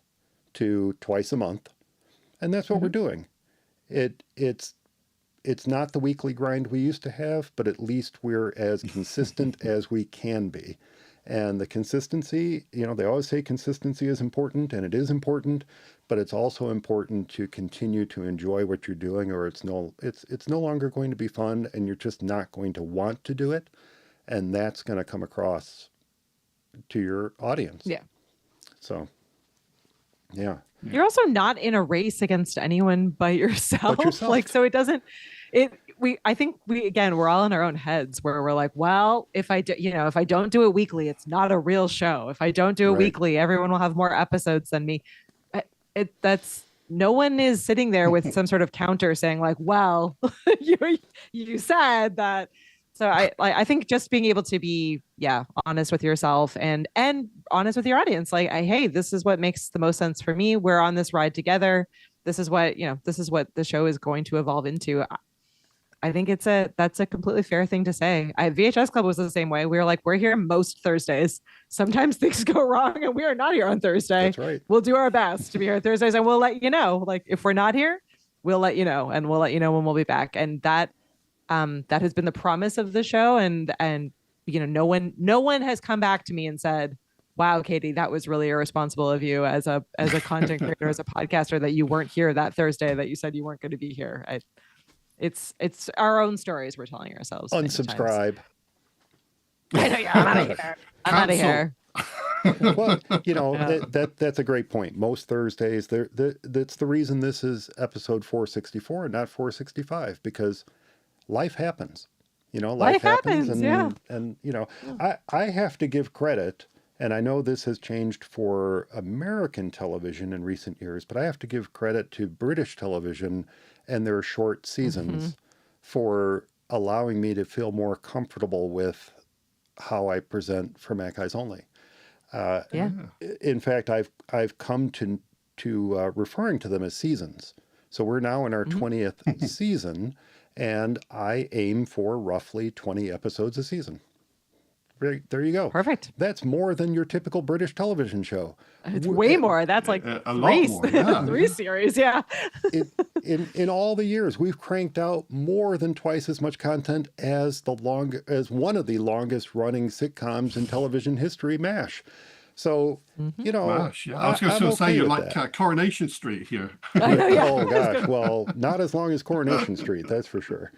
to twice a month. And that's what we're doing. It's not the weekly grind we used to have, but at least we're as consistent as we can be. And the consistency, they always say consistency is important, and it is important, but it's also important to continue to enjoy what you're doing, or it's no longer going to be fun, and you're just not going to want to do it. And that's going to come across to your audience. Yeah. So, yeah. You're also not in a race against anyone but yourself. Like, so it doesn't, I think we're all in our own heads where we're like, well, if I don't do it weekly, it's not a real show. If I don't do it weekly, everyone will have more episodes than me. No one is sitting there with some sort of counter saying like, well, you said that. So I think just being able to be, honest with yourself and honest with your audience. Like, hey, this is what makes the most sense for me. We're on this ride together. This is what the show is going to evolve into. I think that's a completely fair thing to say. VHS Club was the same way. We were like, we're here most Thursdays. Sometimes things go wrong and we are not here on Thursday. That's right. We'll do our best to be here on Thursdays, and we'll let you know. Like, if we're not here, we'll let you know, and we'll let you know when we'll be back. And that has been the promise of the show. And no one has come back to me and said, wow, Katie, that was really irresponsible of you as a content creator, as a podcaster, that you weren't here that Thursday, that you said you weren't going to be here. It's our own stories we're telling ourselves. Unsubscribe. I know, I'm out of here. I'm out of here. Well, that's a great point. Most Thursdays, that's the reason this is episode 464 and not 465, because life happens. Life happens, and I have to give credit, and I know this has changed for American television in recent years, but I have to give credit to British television and their short seasons for allowing me to feel more comfortable with how I present for Mac Eyes Only. In fact, I've come to referring to them as seasons. So we're now in our 20th season, and I aim for roughly 20 episodes a season. There you go. Perfect. That's more than your typical British television show. It's way more. That's like a lot more. Yeah. 3 series. Yeah. In all the years, we've cranked out more than twice as much content as one of the longest running sitcoms in television history, MASH. So, MASH, yeah. I was going to say you're like Coronation Street here. I know, yeah. Oh gosh, well, not as long as Coronation Street, that's for sure.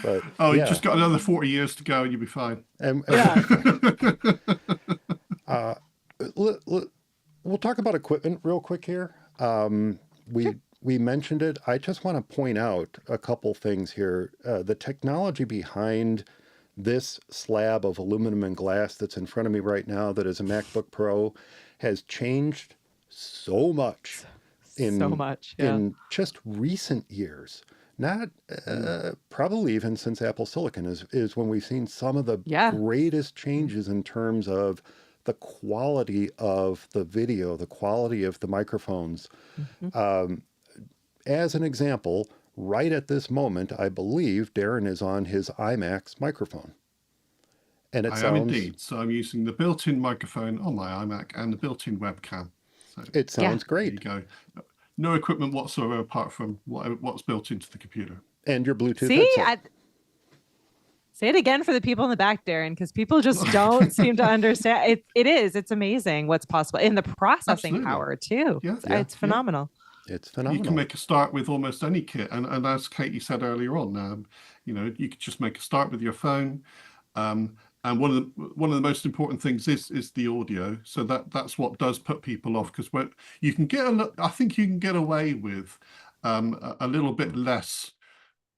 But you just got another 40 years to go and you'll be fine. We'll talk about equipment real quick here. We mentioned it. I just want to point out a couple things here. The technology behind this slab of aluminum and glass that's in front of me right now, that is a MacBook Pro, has changed so much in just recent years. Not probably even since Apple Silicon is when we've seen some of the greatest changes in terms of the quality of the video, the quality of the microphones. As an example, right at this moment, I believe Darren is on his iMac's microphone. And I am indeed. So I'm using the built-in microphone on my iMac and the built-in webcam. So it sounds great. There you go. No equipment whatsoever apart from what's built into the computer. And your Bluetooth headset. Say it again for the people in the back, Darren, because people just don't seem to understand. It's amazing what's possible in the processing power too. It's phenomenal. It's phenomenal. You can make a start with almost any kit, and as Katie said earlier on, you could just make a start with your phone. And one of the most important things is the audio. So that's what does put people off, because you can I think you can get away with a little bit less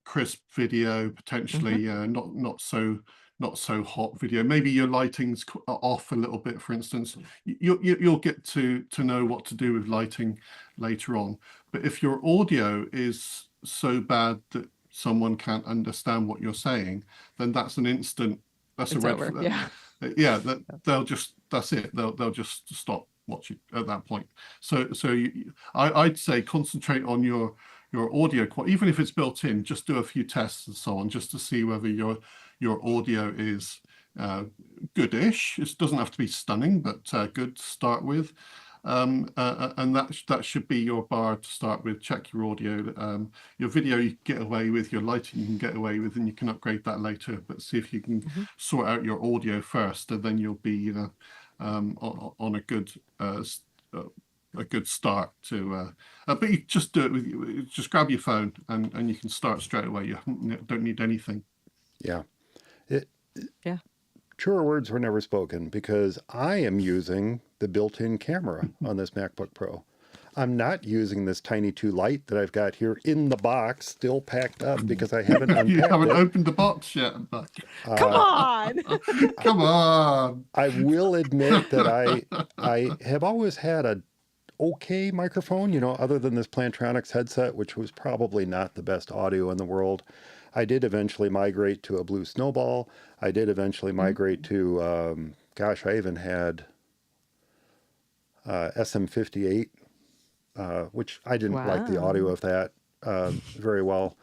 crisp video, potentially not so not so hot video. Maybe your lighting's off a little bit, for instance. You'll get to know what to do with lighting later on. But if your audio is so bad that someone can't understand what you're saying, then that's an instant. That's a red flag. Yeah, that's it. They'll just stop watching at that point. So I'd say concentrate on your audio quality, even if it's built in. Just do a few tests and so on, just to see whether your audio is goodish. It doesn't have to be stunning, but good to start with. And that should be your bar to start with. Check your audio. Your video you can get away with, your lighting you can get away with, and you can upgrade that later. But see if you can sort out your audio first, and then you'll be on a good start to. But you just do it with just grab your phone and you can start straight away. You don't need anything. Yeah. Truer words were never spoken, because I am using the built-in camera on this MacBook Pro. I'm not using this Tiny 2 Lite that I've got here in the box, still packed up, because I haven't unpacked You haven't it. opened the box yet. Come on. Come on. I will admit that I have always had a okay microphone, other than this Plantronics headset, which was probably not the best audio in the world. I did eventually migrate to a Blue Snowball. I did eventually migrate to, I even had SM58, which I didn't like the audio of that very well.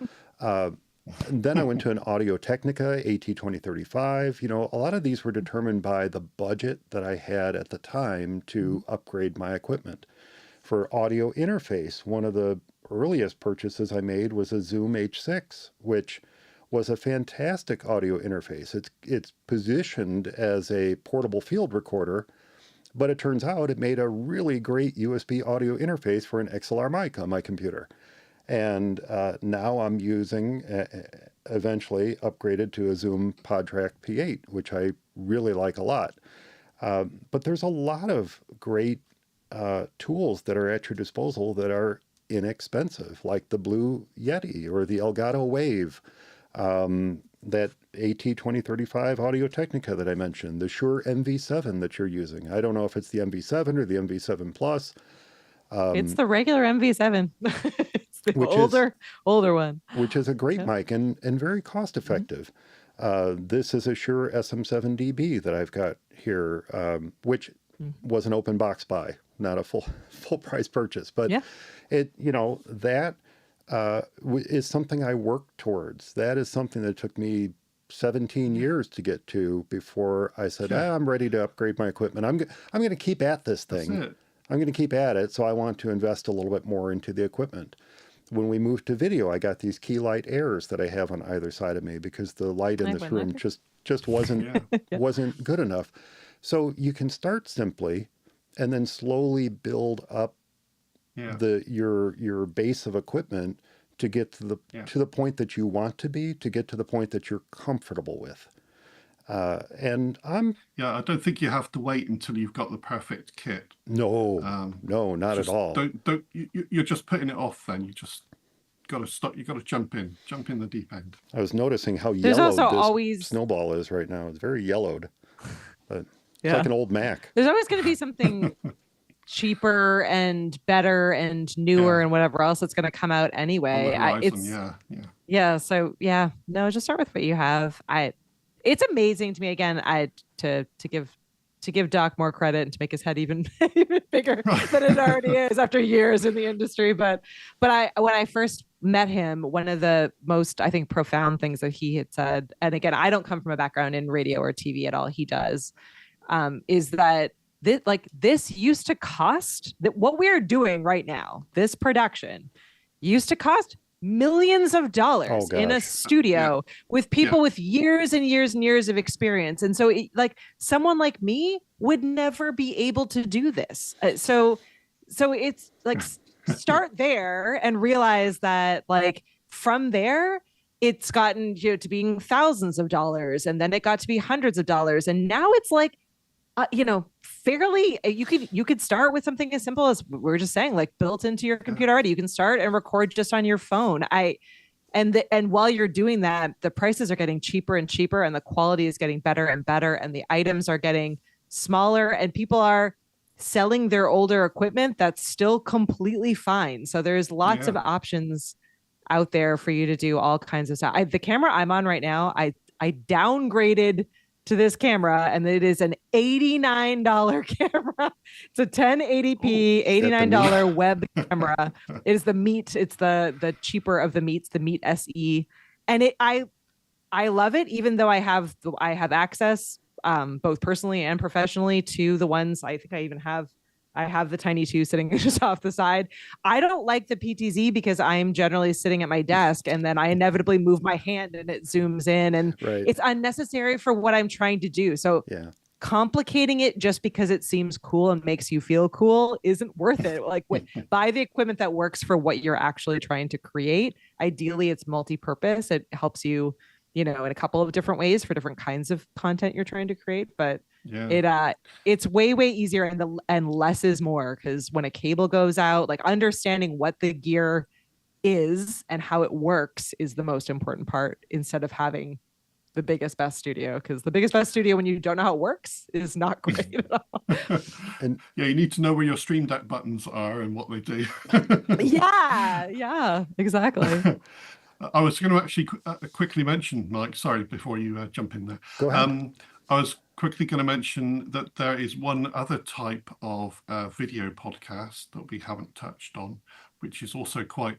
Then I went to an Audio-Technica AT2035. A lot of these were determined by the budget that I had at the time to upgrade my equipment. For audio interface, one of the earliest purchases I made was a Zoom H6, which was a fantastic audio interface. It's positioned as a portable field recorder, but it turns out it made a really great USB audio interface for an XLR mic on my computer. And now I'm using, eventually upgraded to a Zoom PodTrack P8, which I really like a lot. But there's a lot of great tools that are at your disposal that are inexpensive, like the Blue Yeti or the Elgato Wave, that AT2035 Audio-Technica that I mentioned, the Shure MV7 that you're using. I don't know if it's the MV7 or the MV7 Plus. It's the regular MV7. It's the older one. Which is a great mic and very cost effective. This is a Shure SM7DB that I've got here, which was an open box buy, not a full price purchase. But it, that is something I worked towards. That is something that took me 17 years to get to before I said, I'm ready to upgrade my equipment. I'm going to keep at this thing. I'm going to keep at it. So I want to invest a little bit more into the equipment. When we moved to video, I got these Key Light Airs that I have on either side of me because the light in this room just wasn't good enough. So you can start simply and then slowly build up your base of equipment to get to the point that you want to be, to get to the point that you're comfortable with. And I don't think you have to wait until you've got the perfect kit. No, not at all. You're just putting it off. Then you just got to stop. You got to jump in the deep end. I was noticing how yellowed this Snowball is right now. It's very yellowed, but it's like an old Mac. There's always going to be something cheaper and better and newer and whatever else that's going to come out anyway. No, just start with what you have. It's amazing to me, again, to give Doc more credit and to make his head even bigger than it already is after years in the industry. But when I first met him, one of the most, I think, profound things that he had said, and again, I don't come from a background in radio or TV at all. He does, is that this used to cost, that what we're doing right now, this production used to cost millions of dollars in a studio with people with years and years and years of experience. And so someone like me would never be able to do this. So it's like, start there and realize that from there, it's gotten to being thousands of dollars, and then it got to be hundreds of dollars. And now it's fairly, you could start with something as simple as we were just saying, built into your computer already. You can start and record just on your phone. And while you're doing that, the prices are getting cheaper and cheaper, and the quality is getting better and better, and the items are getting smaller, and people are selling their older equipment that's still completely fine. So there's lots of options out there for you to do all kinds of stuff. The camera I'm on right now, I downgraded to this camera, and it is an $89 camera. It's a 1080p $89 web camera. It is the Meet. It's the cheaper of the Meets, the Meet SE, and I love it, even though I have access both personally and professionally to the ones. I think I have the Tiny 2 sitting just off the side. I don't like the PTZ because I'm generally sitting at my desk, and then I inevitably move my hand and it zooms in, and it's unnecessary for what I'm trying to do. So complicating it just because it seems cool and makes you feel cool isn't worth it. Like, buy the equipment that works for what you're actually trying to create. Ideally, it's multi-purpose. It helps you, in a couple of different ways for different kinds of content you're trying to create, but it's way easier, and less is more, because when a cable goes out, like, understanding what the gear is and how it works is the most important part, instead of having the biggest best studio, because the biggest best studio, when you don't know how it works, is not great at all. And you need to know where your Stream Deck buttons are and what they do. yeah, exactly. I was going to actually quickly mention, Mike, sorry, before you jump in there. Go ahead. I was quickly going to mention that there is one other type of video podcast that we haven't touched on, which is also quite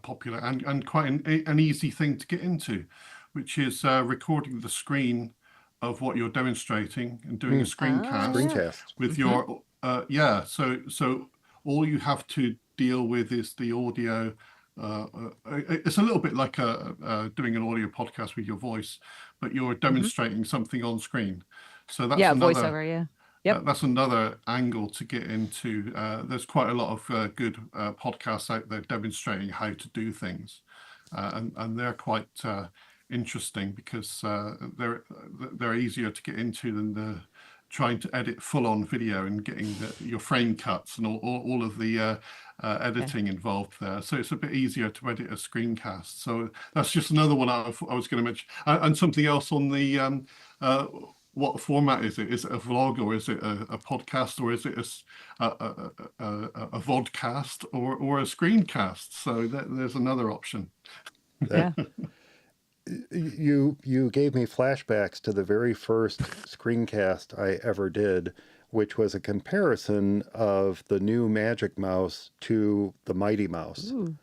popular and quite an easy thing to get into, which is recording the screen of what you're demonstrating and doing a screencast with your so all you have to deal with is the audio. It's a little bit like doing an audio podcast with your voice, but you're demonstrating something on screen. So that's voiceover. That's another angle to get into. There's quite a lot of good podcasts out there demonstrating how to do things, and they're quite interesting, because they're easier to get into than trying to edit full-on video and getting your frame cuts and all of the editing involved there. So it's a bit easier to edit a screencast. So that's just another one I was going to mention. And something else on the what format is it? Is it a vlog, or is it a podcast, or is it a vodcast, or a screencast? So there's another option. Yeah. You gave me flashbacks to the very first screencast I ever did, which was a comparison of the new Magic Mouse to the Mighty Mouse. Ooh.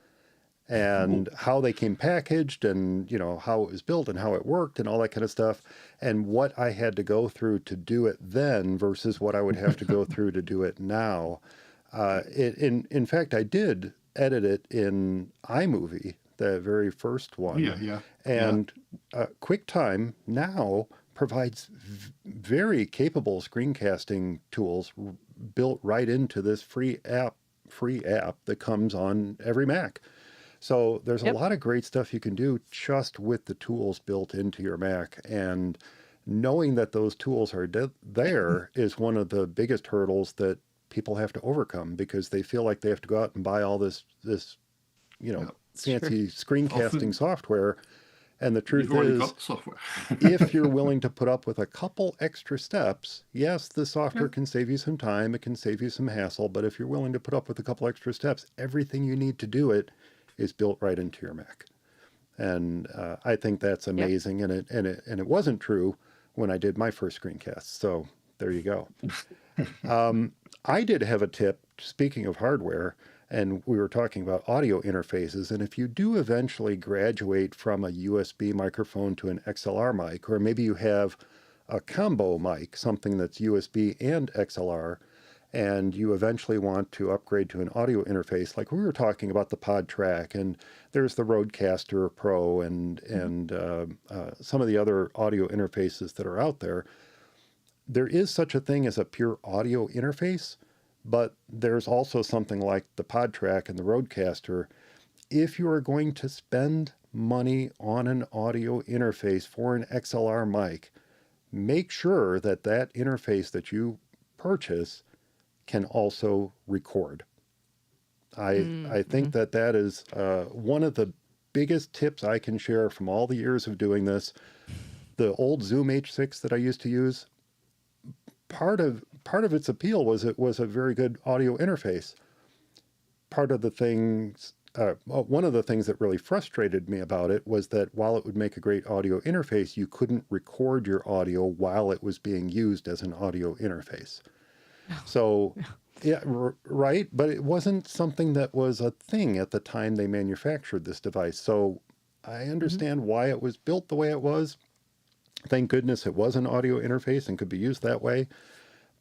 And how they came packaged, and how it was built and how it worked and all that kind of stuff, and what I had to go through to do it then versus what I would have to go through to do it now. In fact, I did edit it in iMovie, the very first one. And QuickTime now provides very capable screencasting tools built right into this free app that comes on every Mac. So there's a lot of great stuff you can do just with the tools built into your Mac, and knowing that those tools are there is one of the biggest hurdles that people have to overcome, because they feel like they have to go out and buy all this fancy screencasting software. And the truth is, if you're willing to put up with a couple extra steps, yes, the software can save you some time, it can save you some hassle, but if you're willing to put up with a couple extra steps, everything you need to do it is built right into your Mac. And I think that's amazing. And it wasn't true when I did my first screencast. So there you go. I did have a tip, speaking of hardware, and we were talking about audio interfaces. And if you do eventually graduate from a USB microphone to an XLR mic, or maybe you have a combo mic, something that's USB and XLR, and you eventually want to upgrade to an audio interface, like we were talking about the Pod Track, and there's the Rodecaster Pro, and some of the other audio interfaces that are out there. There is such a thing as a pure audio interface, but there's also something like the Pod Track and the Rodecaster. If you are going to spend money on an audio interface for an XLR mic, make sure that that interface that you purchase can also record. I think that is one of the biggest tips I can share from all the years of doing this, the old Zoom H6 that I used to use, part of its appeal was it was a very good audio interface. One of the things that really frustrated me about it was that while it would make a great audio interface, you couldn't record your audio while it was being used as an audio interface. So, yeah, right. But it wasn't something that was a thing at the time they manufactured this device. So I understand why it was built the way it was. Thank goodness it was an audio interface and could be used that way.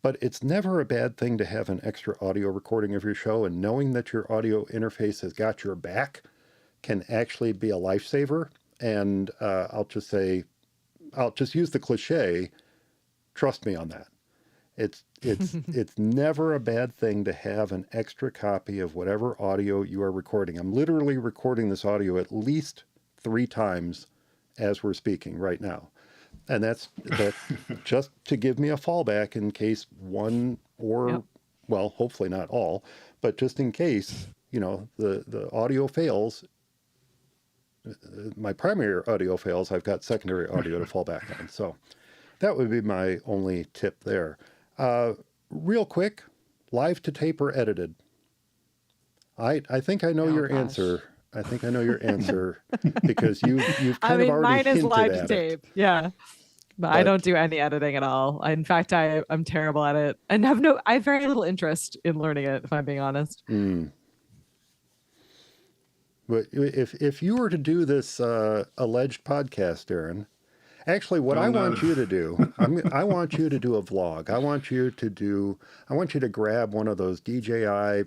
But it's never a bad thing to have an extra audio recording of your show, and knowing that your audio interface has got your back can actually be a lifesaver. And I'll just use the cliche, trust me on that. It's never a bad thing to have an extra copy of whatever audio you are recording. I'm literally recording this audio at least 3 times as we're speaking right now. And that's just to give me a fallback in case one or, well, hopefully not all, but just in case, the audio fails, my primary audio fails, I've got secondary audio to fall back on. So that would be my only tip there. Real quick, live to tape or edited? I think I know your answer. I think I know your answer because you've kind of already mine is hinted live at to it. tape. Yeah. But I don't do any editing at all. In fact, I'm terrible at it and I have very little interest in learning it, if I'm being honest. But if you were to do this alleged podcast, Darren, actually what I want you to do, I want you to do a vlog. I want you to grab one of those DJI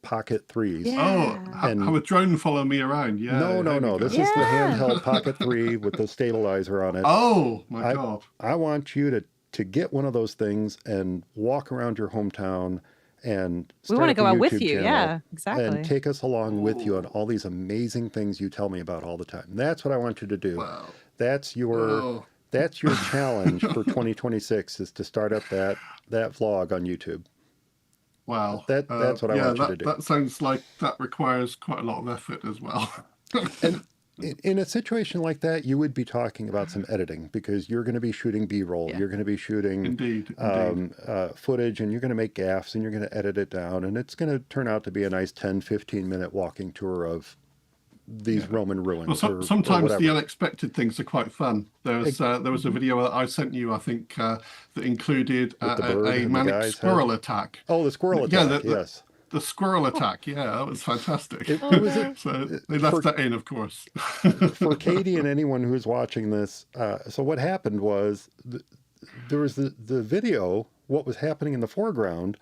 Pocket 3s. Yeah. Have a drone follow me around. Yeah. No. This is the handheld Pocket 3 with the stabilizer on it. Oh my God. I want you to get one of those things and walk around your hometown and we want to go out with you. Channel, yeah, exactly. And take us along with you on all these amazing things you tell me about all the time. That's what I want you to do. Wow. That's your challenge for 2026 is to start up that vlog on YouTube. Wow. That's what I want you to do. That sounds like that requires quite a lot of effort as well. And in a situation like that, you would be talking about some editing because you're going to be shooting B-roll. Yeah. You're going to be shooting indeed. Footage, and you're going to make gaffes and you're going to edit it down. And it's going to turn out to be a nice 10, 15-minute walking tour of these Roman ruins. Well, sometimes the unexpected things are quite fun. There was a video that I sent you, I think, that included a manic squirrel attack. Oh, the squirrel attack, yes. The squirrel attack, yeah, that was fantastic. So they left that in, of course. For Katie and anyone who's watching this, so what happened was there was the video, what was happening in the foreground,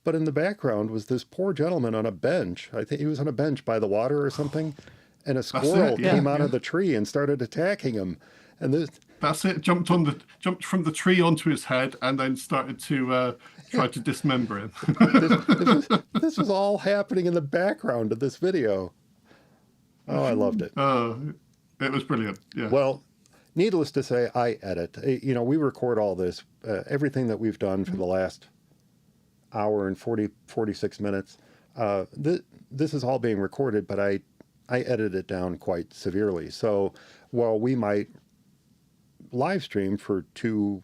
but in the background was this poor gentleman on a bench. I think he was on a bench by the water or something. And a squirrel came out of the tree and started attacking him. And that's it. Jumped from the tree onto his head and then started to try to dismember him. This was all happening in the background of this video. Oh, I loved it. It was brilliant. Yeah. Well, needless to say, I edit. We record all this, everything that we've done for the last hour and 46 minutes. This is all being recorded, but I edit it down quite severely. So while we might live stream for 2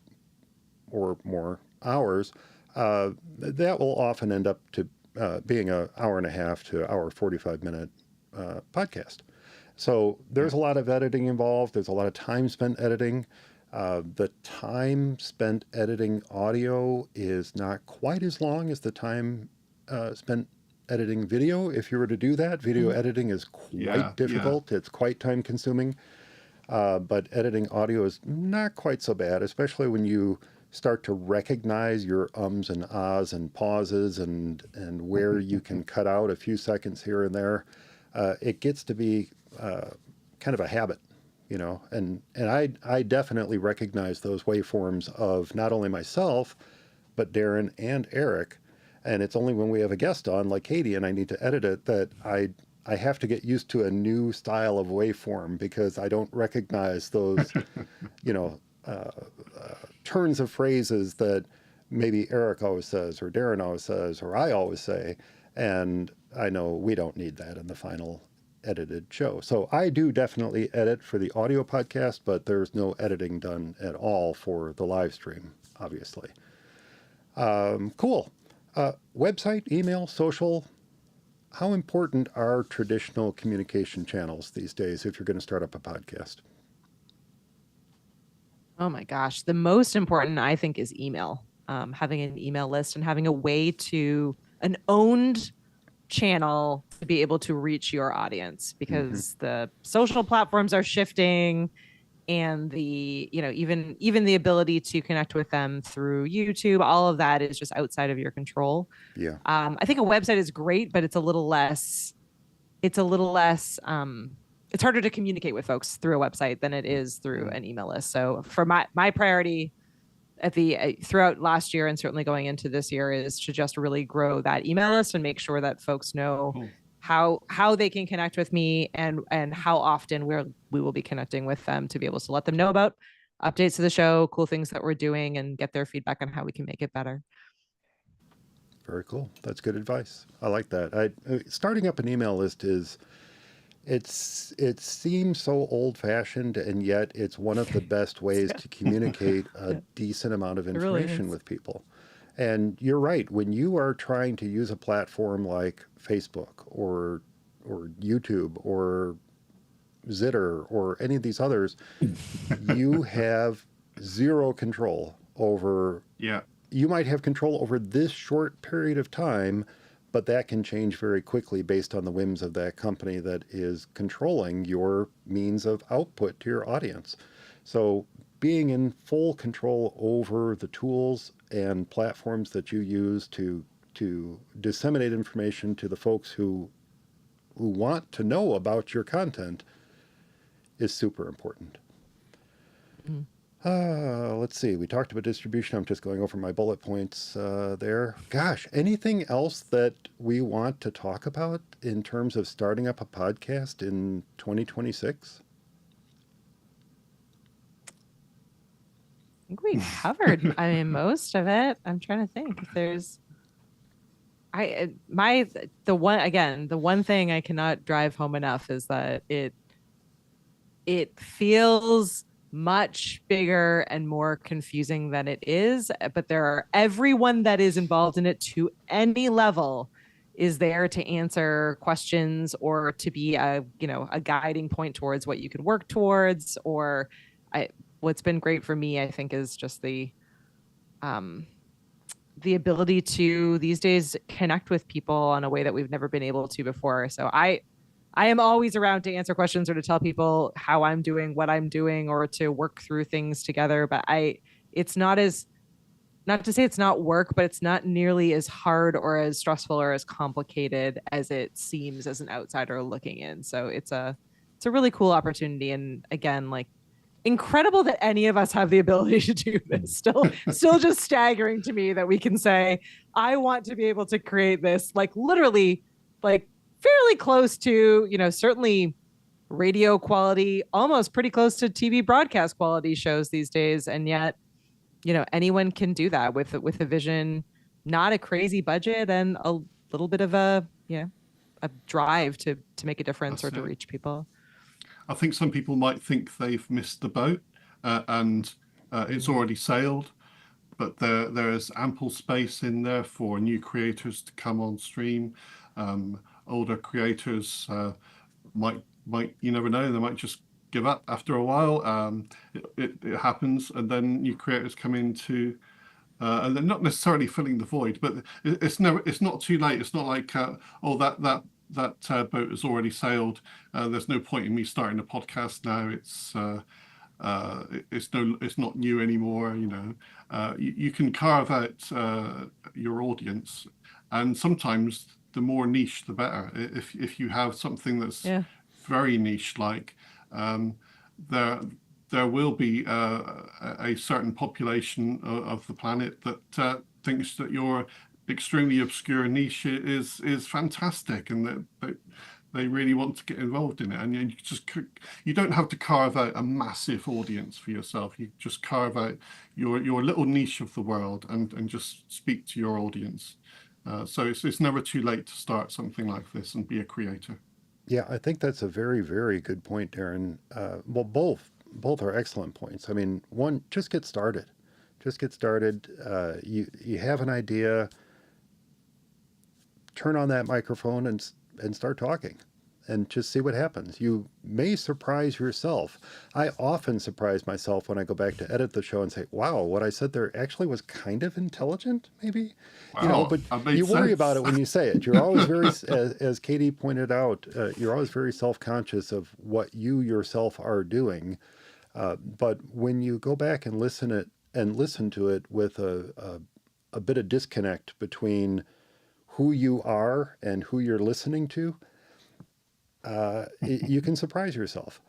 or more hours, that will often end up to being an hour and a half to hour 45-minute podcast. So there's a lot of editing involved. There's a lot of time spent editing. The time spent editing audio is not quite as long as the time spent editing video. If you were to do that, video editing is quite difficult. It's quite time consuming. But editing audio is not quite so bad, especially when you start to recognize your ums and ahs and pauses and where you can cut out a few seconds here and there. It gets to be kind of a habit, and I definitely recognize those waveforms of not only myself, but Darren and Eric. And it's only when we have a guest on, like Katie, and I need to edit it, that I have to get used to a new style of waveform because I don't recognize those, turns of phrases that maybe Eric always says, or Darren always says, or I always say. And I know we don't need that in the final edited show. So I do definitely edit for the audio podcast, but there's no editing done at all for the live stream, obviously. Cool. Website, email, social. How important are traditional communication channels these days if you're going to start up a podcast? Oh my gosh. The most important, I think, is email. Having an email list and having a way to, an owned channel to be able to reach your audience, because the social platforms are shifting, and the, you know, even the ability to connect with them through YouTube, all of that is just outside of your control. Yeah. I think a website is great, but it's harder to communicate with folks through a website than it is through an email list. So for my priority at throughout last year and certainly going into this year is to just really grow that email list and make sure that folks know how they can connect with me, and how often we will be connecting with them, to be able to let them know about updates to the show, cool things that we're doing, and get their feedback on how we can make it better. Very cool. That's good advice. I like that. Starting up an email list it seems so old-fashioned, and yet it's one of the best ways to communicate a decent amount of information with people. And you're right. When you are trying to use a platform like Facebook or YouTube or Zitter or any of these others, you have zero control over. Yeah. You might have control over this short period of time, but that can change very quickly based on the whims of that company that is controlling your means of output to your audience. So being in full control over the tools and platforms that you use to disseminate information to the folks who want to know about your content is super important. Let's see. We talked about distribution. I'm just going over my bullet points there. Gosh, anything else that we want to talk about in terms of starting up a podcast in 2026? I think we covered, I mean, most of it. I'm trying to think if there's, the one thing I cannot drive home enough is that it feels much bigger and more confusing than it is, but everyone that is involved in it to any level is there to answer questions or to be a guiding point towards what you can work towards. Or what's been great for me, I think, is just the ability to these days connect with people in a way that we've never been able to before. So I am always around to answer questions or to tell people how I'm doing, what I'm doing, or to work through things together. But it's not to say it's not work, but it's not nearly as hard or as stressful or as complicated as it seems as an outsider looking in. So it's a really cool opportunity. And again, like, incredible that any of us have the ability to do this. Still just staggering to me that we can say, I want to be able to create this, like, literally, like, fairly close to, certainly radio quality, almost pretty close to TV broadcast quality shows these days. And yet, anyone can do that with a vision, not a crazy budget, and a little bit of a drive to make a difference or to reach people. I think some people might think they've missed the boat and it's already sailed, but there is ample space in there for new creators to come on stream. Older creators might, you never know, they might just give up after a while. It happens, and then new creators come into and they're not necessarily filling the void, but it's not too late. It's not like that boat has already sailed. There's no point in me starting a podcast now. It's not new anymore. You can carve out your audience, and sometimes the more niche, the better. If you have something that's very niche, like there will be a certain population of the planet that thinks that your extremely obscure niche is fantastic, and that they really want to get involved in it. And you don't have to carve out a massive audience for yourself. You just carve out your little niche of the world and just speak to your audience. So it's never too late to start something like this and be a creator. Yeah, I think that's a very, very good point, Darren. Well, both are excellent points. I mean, one, just get started. Just get started. You have an idea, turn on that microphone and start talking, and just see what happens. You may surprise yourself. I often surprise myself when I go back to edit the show and say, "Wow, what I said there actually was kind of intelligent, maybe." Wow, But that makes you worry sense. about it when you say it. You're always very, as Katie pointed out, you're always very self-conscious of what you yourself are doing. But when you go back and listen to it with a bit of disconnect between who you are and who you're listening to, you can surprise yourself.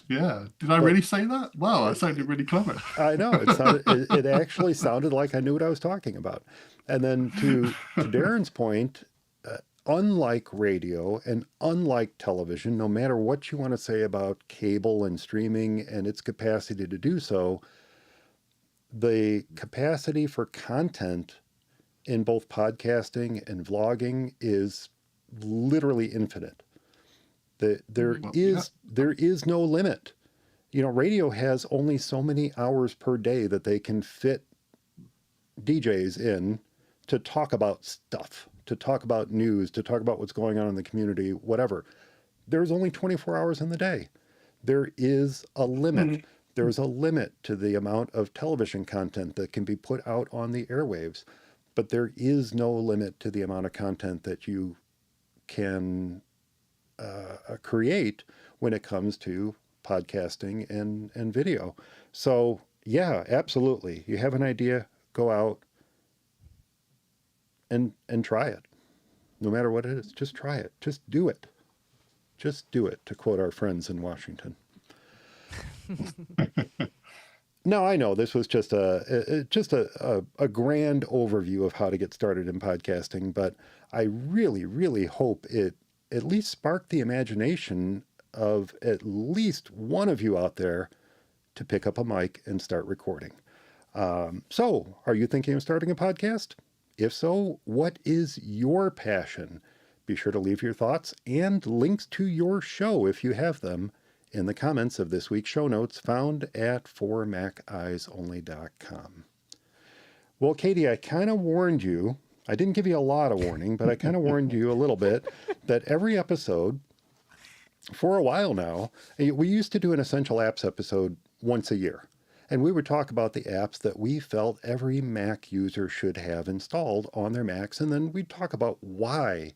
Yeah. Did I really say that? Wow, that sounded really clever. I know it actually sounded like I knew what I was talking about. And then to Darren's point, unlike radio and unlike television, no matter what you want to say about cable and streaming and its capacity to do so, the capacity for content in both podcasting and vlogging is literally infinite. There is no limit. Radio has only so many hours per day that they can fit DJs in to talk about stuff, to talk about news, to talk about what's going on in the community, whatever. There's only 24 hours in the day. There is a limit. Mm-hmm. There's a limit to the amount of television content that can be put out on the airwaves, but there is no limit to the amount of content that you can create when it comes to podcasting and video. So yeah, absolutely. You have an idea, go out and try it. No matter what it is, just try it. Just do it. Just do it, to quote our friends in Washington. No, I know this was just a grand overview of how to get started in podcasting, but I really, really hope it at least sparked the imagination of at least one of you out there to pick up a mic and start recording. So, are you thinking of starting a podcast? If so, what is your passion? Be sure to leave your thoughts and links to your show, if you have them, in the comments of this week's show notes found at formacisonly.com. Well, Katie, I kind of warned you. I didn't give you a lot of warning, but I kind of warned you a little bit that every episode, for a while now, we used to do an Essential Apps episode once a year. And we would talk about the apps that we felt every Mac user should have installed on their Macs. And then we'd talk about why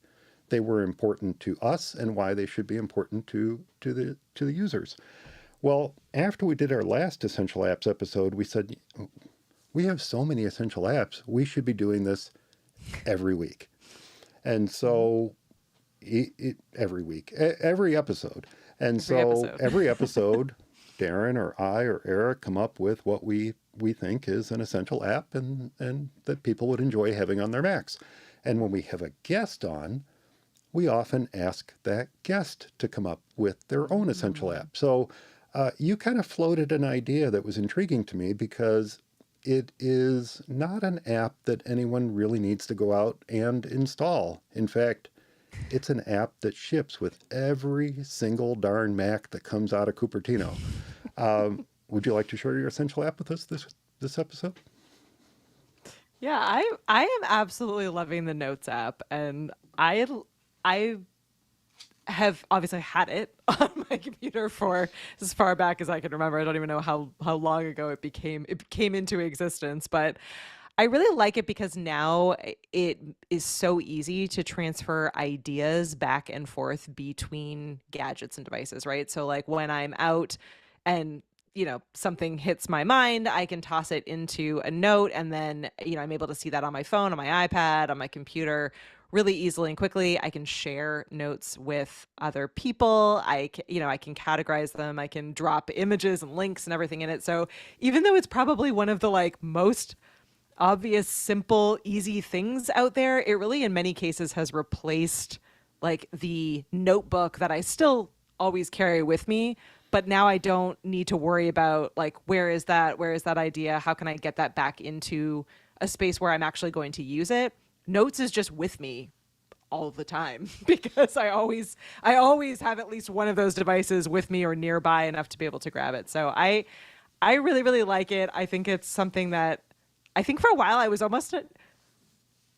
they were important to us and why they should be important to the users. Well, after we did our last Essential Apps episode, we said, we have so many essential apps, we should be doing this every week. And so every episode. And every episode, Darren or I or Eric come up with what we think is an essential app and that people would enjoy having on their Macs. And when we have a guest on, we often ask that guest to come up with their own essential app. So you kind of floated an idea that was intriguing to me because it is not an app that anyone really needs to go out and install. In fact, it's an app that ships with every single darn Mac that comes out of Cupertino. Would you like to share your essential app with us this episode? Yeah, I am absolutely loving the Notes app, and I have obviously had it on my computer for as far back as I can remember. I don't even know how long ago it came into existence, but I really like it because now it is so easy to transfer ideas back and forth between gadgets and devices, right? So like when I'm out and something hits my mind, I can toss it into a note, and then I'm able to see that on my phone, on my iPad, on my computer really easily and quickly. I can share notes with other people. I can categorize them. I can drop images and links and everything in it. So even though it's probably one of the most obvious, simple, easy things out there, it really in many cases has replaced the notebook that I still always carry with me. But now I don't need to worry about where is that idea? How can I get that back into a space where I'm actually going to use it? Notes is just with me all the time because I always have at least one of those devices with me or nearby enough to be able to grab it. So I really, really like it. I think it's something that I think for a while I was almost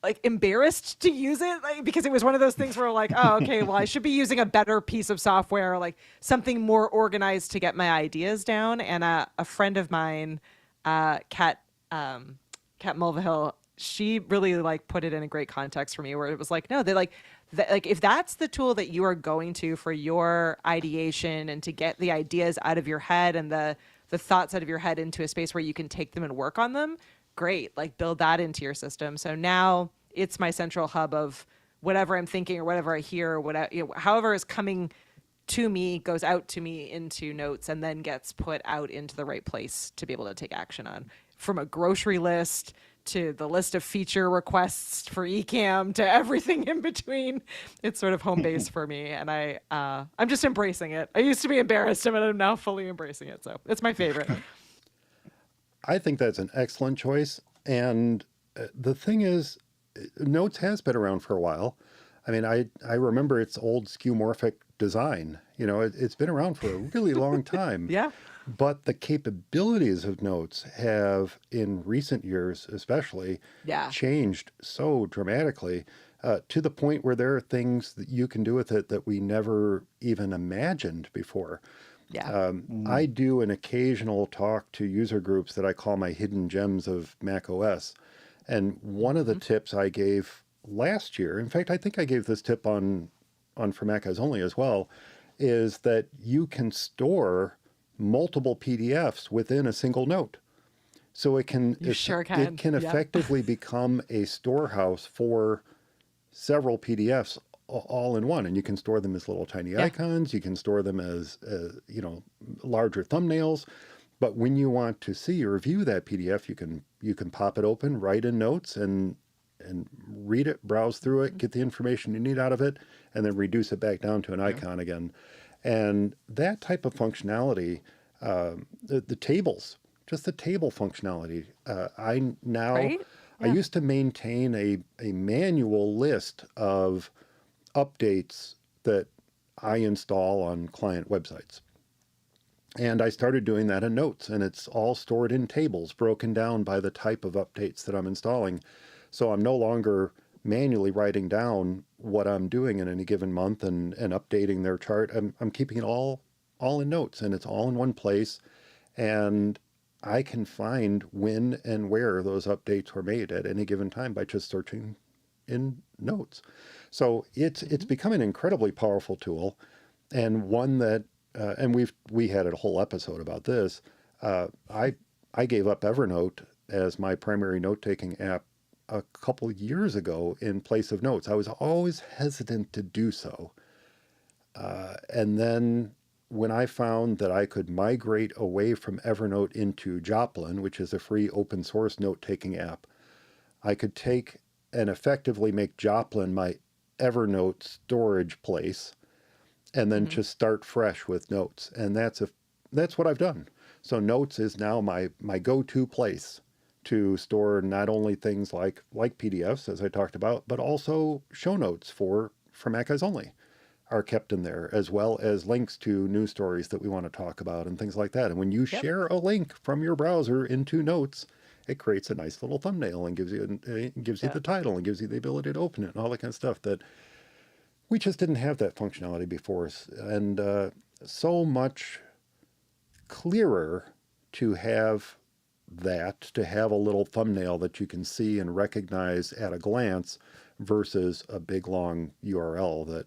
like embarrassed to use it, like, because it was one of those things where like, oh, okay, well, I should be using a better piece of software, or like something more organized to get my ideas down. And a friend of mine, Kat Mulvihill, she really like put it in a great context for me, where it was like, no, they like if that's the tool that you are going to for your ideation and to get the ideas out of your head and the thoughts out of your head into a space where you can take them and work on them, great, like build that into your system. So now it's my central hub of whatever I'm thinking or whatever I hear or whatever, however is coming to me goes out to me into notes and then gets put out into the right place to be able to take action on, from a grocery list to the list of feature requests for Ecamm to everything in between. It's sort of home base for me, and I'm just embracing it. I used to be embarrassed, but I'm now fully embracing it. So it's my favorite. I think that's an excellent choice. And the thing is, Notes has been around for a while. I mean, I remember its old skeuomorphic design. It's been around for a really long time. Yeah. But the capabilities of Notes have, in recent years especially, changed so dramatically to the point where there are things that you can do with it that we never even imagined before. Yeah. I do an occasional talk to user groups that I call my hidden gems of Mac OS. And one of the tips I gave last year, in fact, I think I gave this tip on For Mac OS Only as well, is that you can store multiple PDFs within a single note. So it can effectively become a storehouse for several PDFs all in one, and you can store them as little tiny icons. You can store them as larger thumbnails. But when you want to see or view that PDF, you can pop it open, write in Notes, and read it, browse through it, get the information you need out of it, and then reduce it back down to an icon again. And that type of functionality, the tables, just the table functionality. I used to maintain a manual list of updates that I install on client websites. And I started doing that in Notes, and it's all stored in tables, broken down by the type of updates that I'm installing. So I'm no longer manually writing down what I'm doing in any given month and updating their chart. I'm keeping it all in Notes, and it's all in one place. And I can find when and where those updates were made at any given time by just searching in Notes. So it's become an incredibly powerful tool, and one that and we had a whole episode about this. I gave up Evernote as my primary note-taking app a couple years ago in place of Notes. I was always hesitant to do so. And then when I found that I could migrate away from Evernote into Joplin, which is a free open source note-taking app, I could take and effectively make Joplin my Evernote storage place, and then just start fresh with Notes. And that's what I've done. So Notes is now my go-to place to store not only things like PDFs, as I talked about, but also show notes for Mac OS Only are kept in there, as well as links to news stories that we want to talk about and things like that. And when you share a link from your browser into Notes, it creates a nice little thumbnail and gives you the title and gives you the ability to open it and all that kind of stuff that we just didn't have that functionality before. And so much clearer to have a little thumbnail that you can see and recognize at a glance versus a big long URL that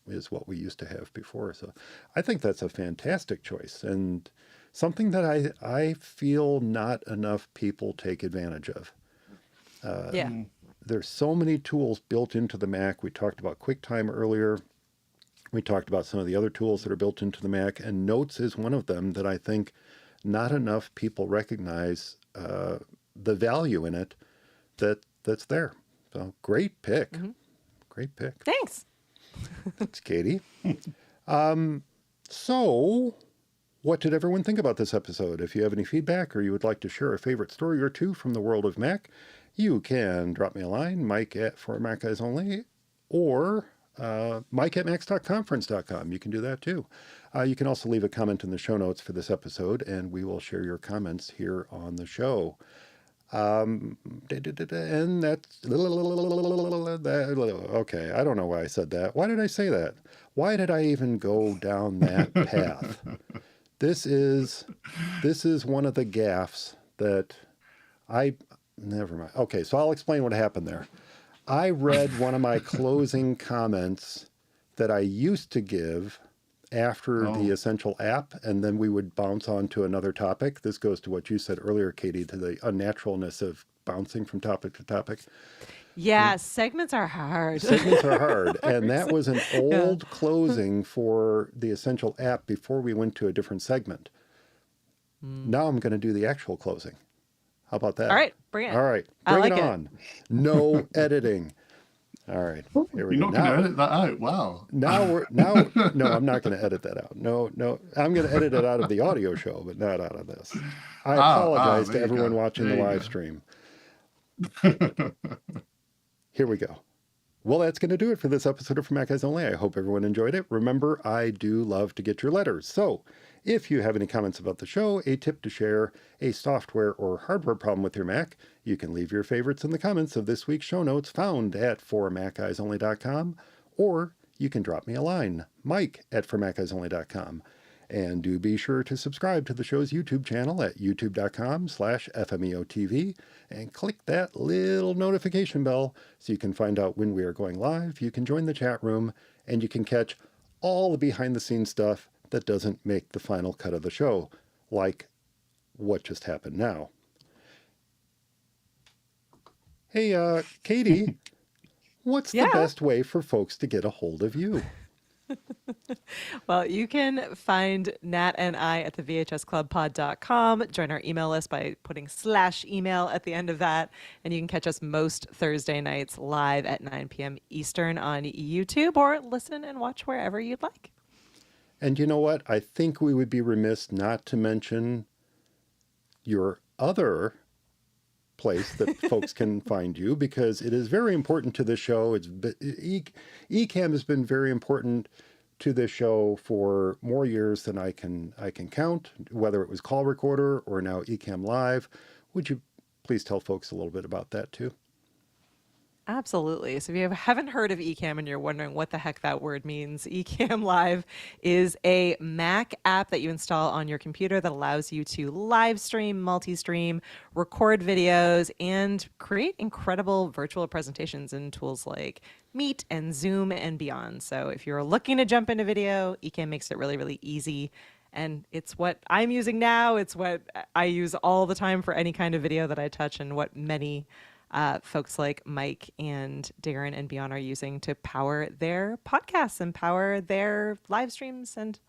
is what we used to have before. So I think that's a fantastic choice, and something that I feel not enough people take advantage of. There's so many tools built into the Mac. We talked about QuickTime earlier. We talked about some of the other tools that are built into the Mac, and Notes is one of them that I think not enough people recognize the value in it that's there. So great pick. Great pick. Thanks. Thanks, Katie. So what did everyone think about this episode? If you have any feedback or you would like to share a favorite story or two from the world of Mac, you can drop me a line, Mike at For Mac OS Only, or Mike at max.conference.com. You can do that too. You can also leave a comment in the show notes for this episode, and we will share your comments here on the show. And that's okay. I don't know why I said that. Why did I say that? Why did I even go down that path? This is one of the gaffes that never mind. Okay, so I'll explain what happened there. I read one of my closing comments that I used to give after the Essential app, and then we would bounce on to another topic. This goes to what you said earlier, Katie, to the unnaturalness of bouncing from topic to topic. Yeah, segments are hard. Segments are hard. And that was an old closing for the Essential app before we went to a different segment. Now I'm going to do the actual closing. How about that? All right, bring it. All right, bring it on. No editing. All right, here we You're go. not going to edit that out. Wow. No, I'm not going to edit that out. No, I'm going to edit it out of the audio show, but not out of this. I apologize to everyone watching the live stream. Here we go. Well, that's going to do it for this episode of For Mac Guys Only. I hope everyone enjoyed it. Remember, I do love to get your letters. So if you have any comments about the show, a tip to share, a software or hardware problem with your Mac, you can leave your favorites in the comments of this week's show notes found at formacguysonly.com, or you can drop me a line, Mike at formacguysonly.com. And do be sure to subscribe to the show's YouTube channel at youtube.com/FMEOTV and click that little notification bell so you can find out when we are going live. You can join the chat room and you can catch all the behind the scenes stuff that doesn't make the final cut of the show, like what just happened now. Hey, Katie, what's the best way for folks to get a hold of you? Well, you can find Nat and I at the VHSclubpod.com. Join our email list by putting /email at the end of that. And you can catch us most Thursday nights live at 9 p.m. Eastern on YouTube, or listen and watch wherever you'd like. And you know what? I think we would be remiss not to mention your other place that folks can find you, because it is very important to the show. Ecamm has been very important to this show for more years than I can count, whether it was Call Recorder or now Ecamm Live. Would you please tell folks a little bit about that too? Absolutely. So if you haven't heard of Ecamm and you're wondering what the heck that word means, Ecamm Live is a Mac app that you install on your computer that allows you to live stream, multi-stream, record videos, and create incredible virtual presentations in tools like Meet and Zoom and beyond. So if you're looking to jump into video, Ecamm makes it really, really easy. And it's what I'm using now. It's what I use all the time for any kind of video that I touch, and what many folks like Mike and Darren and beyond are using to power their podcasts and power their live streams and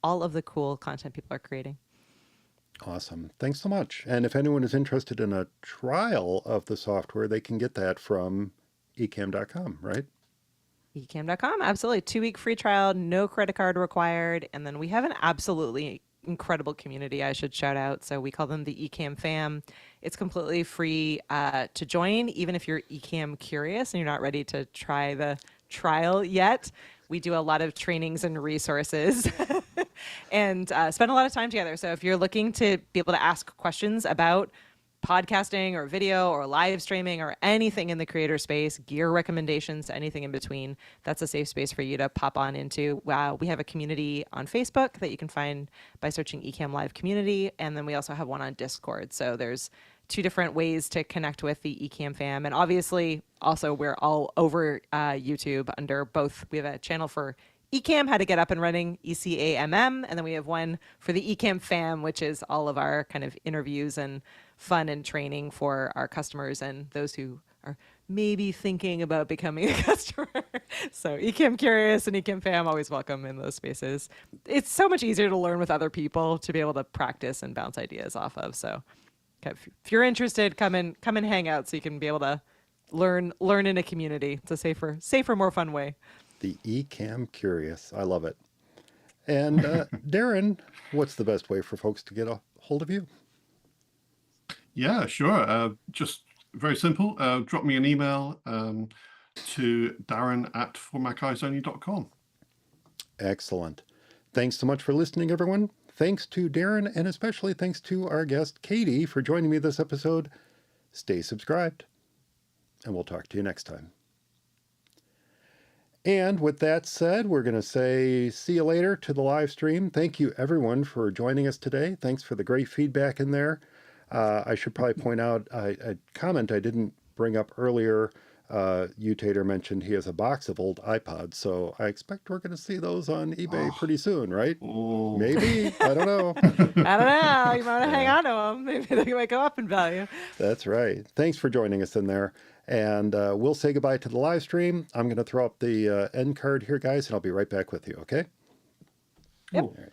all of the cool content people are creating. Awesome. Thanks so much. And if anyone is interested in a trial of the software, they can get that from ecamm.com, right? Ecamm.com. Absolutely. 2-week free trial, no credit card required. And then we have an absolutely incredible community I should shout out. So we call them the Ecamm fam. It's completely free to join, even if you're Ecamm curious and you're not ready to try the trial yet. We do a lot of trainings and resources and spend a lot of time together. So if you're looking to be able to ask questions about podcasting or video or live streaming or anything in the creator space, gear recommendations, anything in between, that's a safe space for you to pop on into. We have a community on Facebook that you can find by searching Ecamm Live Community. And then we also have one on Discord. So there's 2 different ways to connect with the Ecamm fam. And obviously also we're all over YouTube under both. We have a channel for Ecamm, how to get up and running, ECAMM. And then we have one for the Ecamm fam, which is all of our kind of interviews and fun and training for our customers and those who are maybe thinking about becoming a customer. So Ecamm curious and Ecamm fam, always welcome in those spaces. It's so much easier to learn with other people, to be able to practice and bounce ideas off of. So if you're interested, come and hang out so you can be able to learn in a community. It's a safer, more fun way. The Ecamm curious. I love it. And Darren, what's the best way for folks to get a hold of you? Yeah, sure. Just very simple. Drop me an email. to darren@formaceyersonly.com. Excellent. Thanks so much for listening, everyone. Thanks to Darren, and especially thanks to our guest, Katie, for joining me this episode. Stay subscribed, and we'll talk to you next time. And with that said, we're going to say see you later to the live stream. Thank you, everyone, for joining us today. Thanks for the great feedback in there. I should probably point out a comment I didn't bring up earlier. Tater mentioned he has a box of old iPods, so I expect we're going to see those on eBay pretty soon, right? Oh. Maybe. I don't know. I don't know. You might want to hang on to them. Maybe they might go up in value. That's right. Thanks for joining us in there. And we'll say goodbye to the live stream. I'm going to throw up the end card here, guys, and I'll be right back with you, okay? Yep. All right.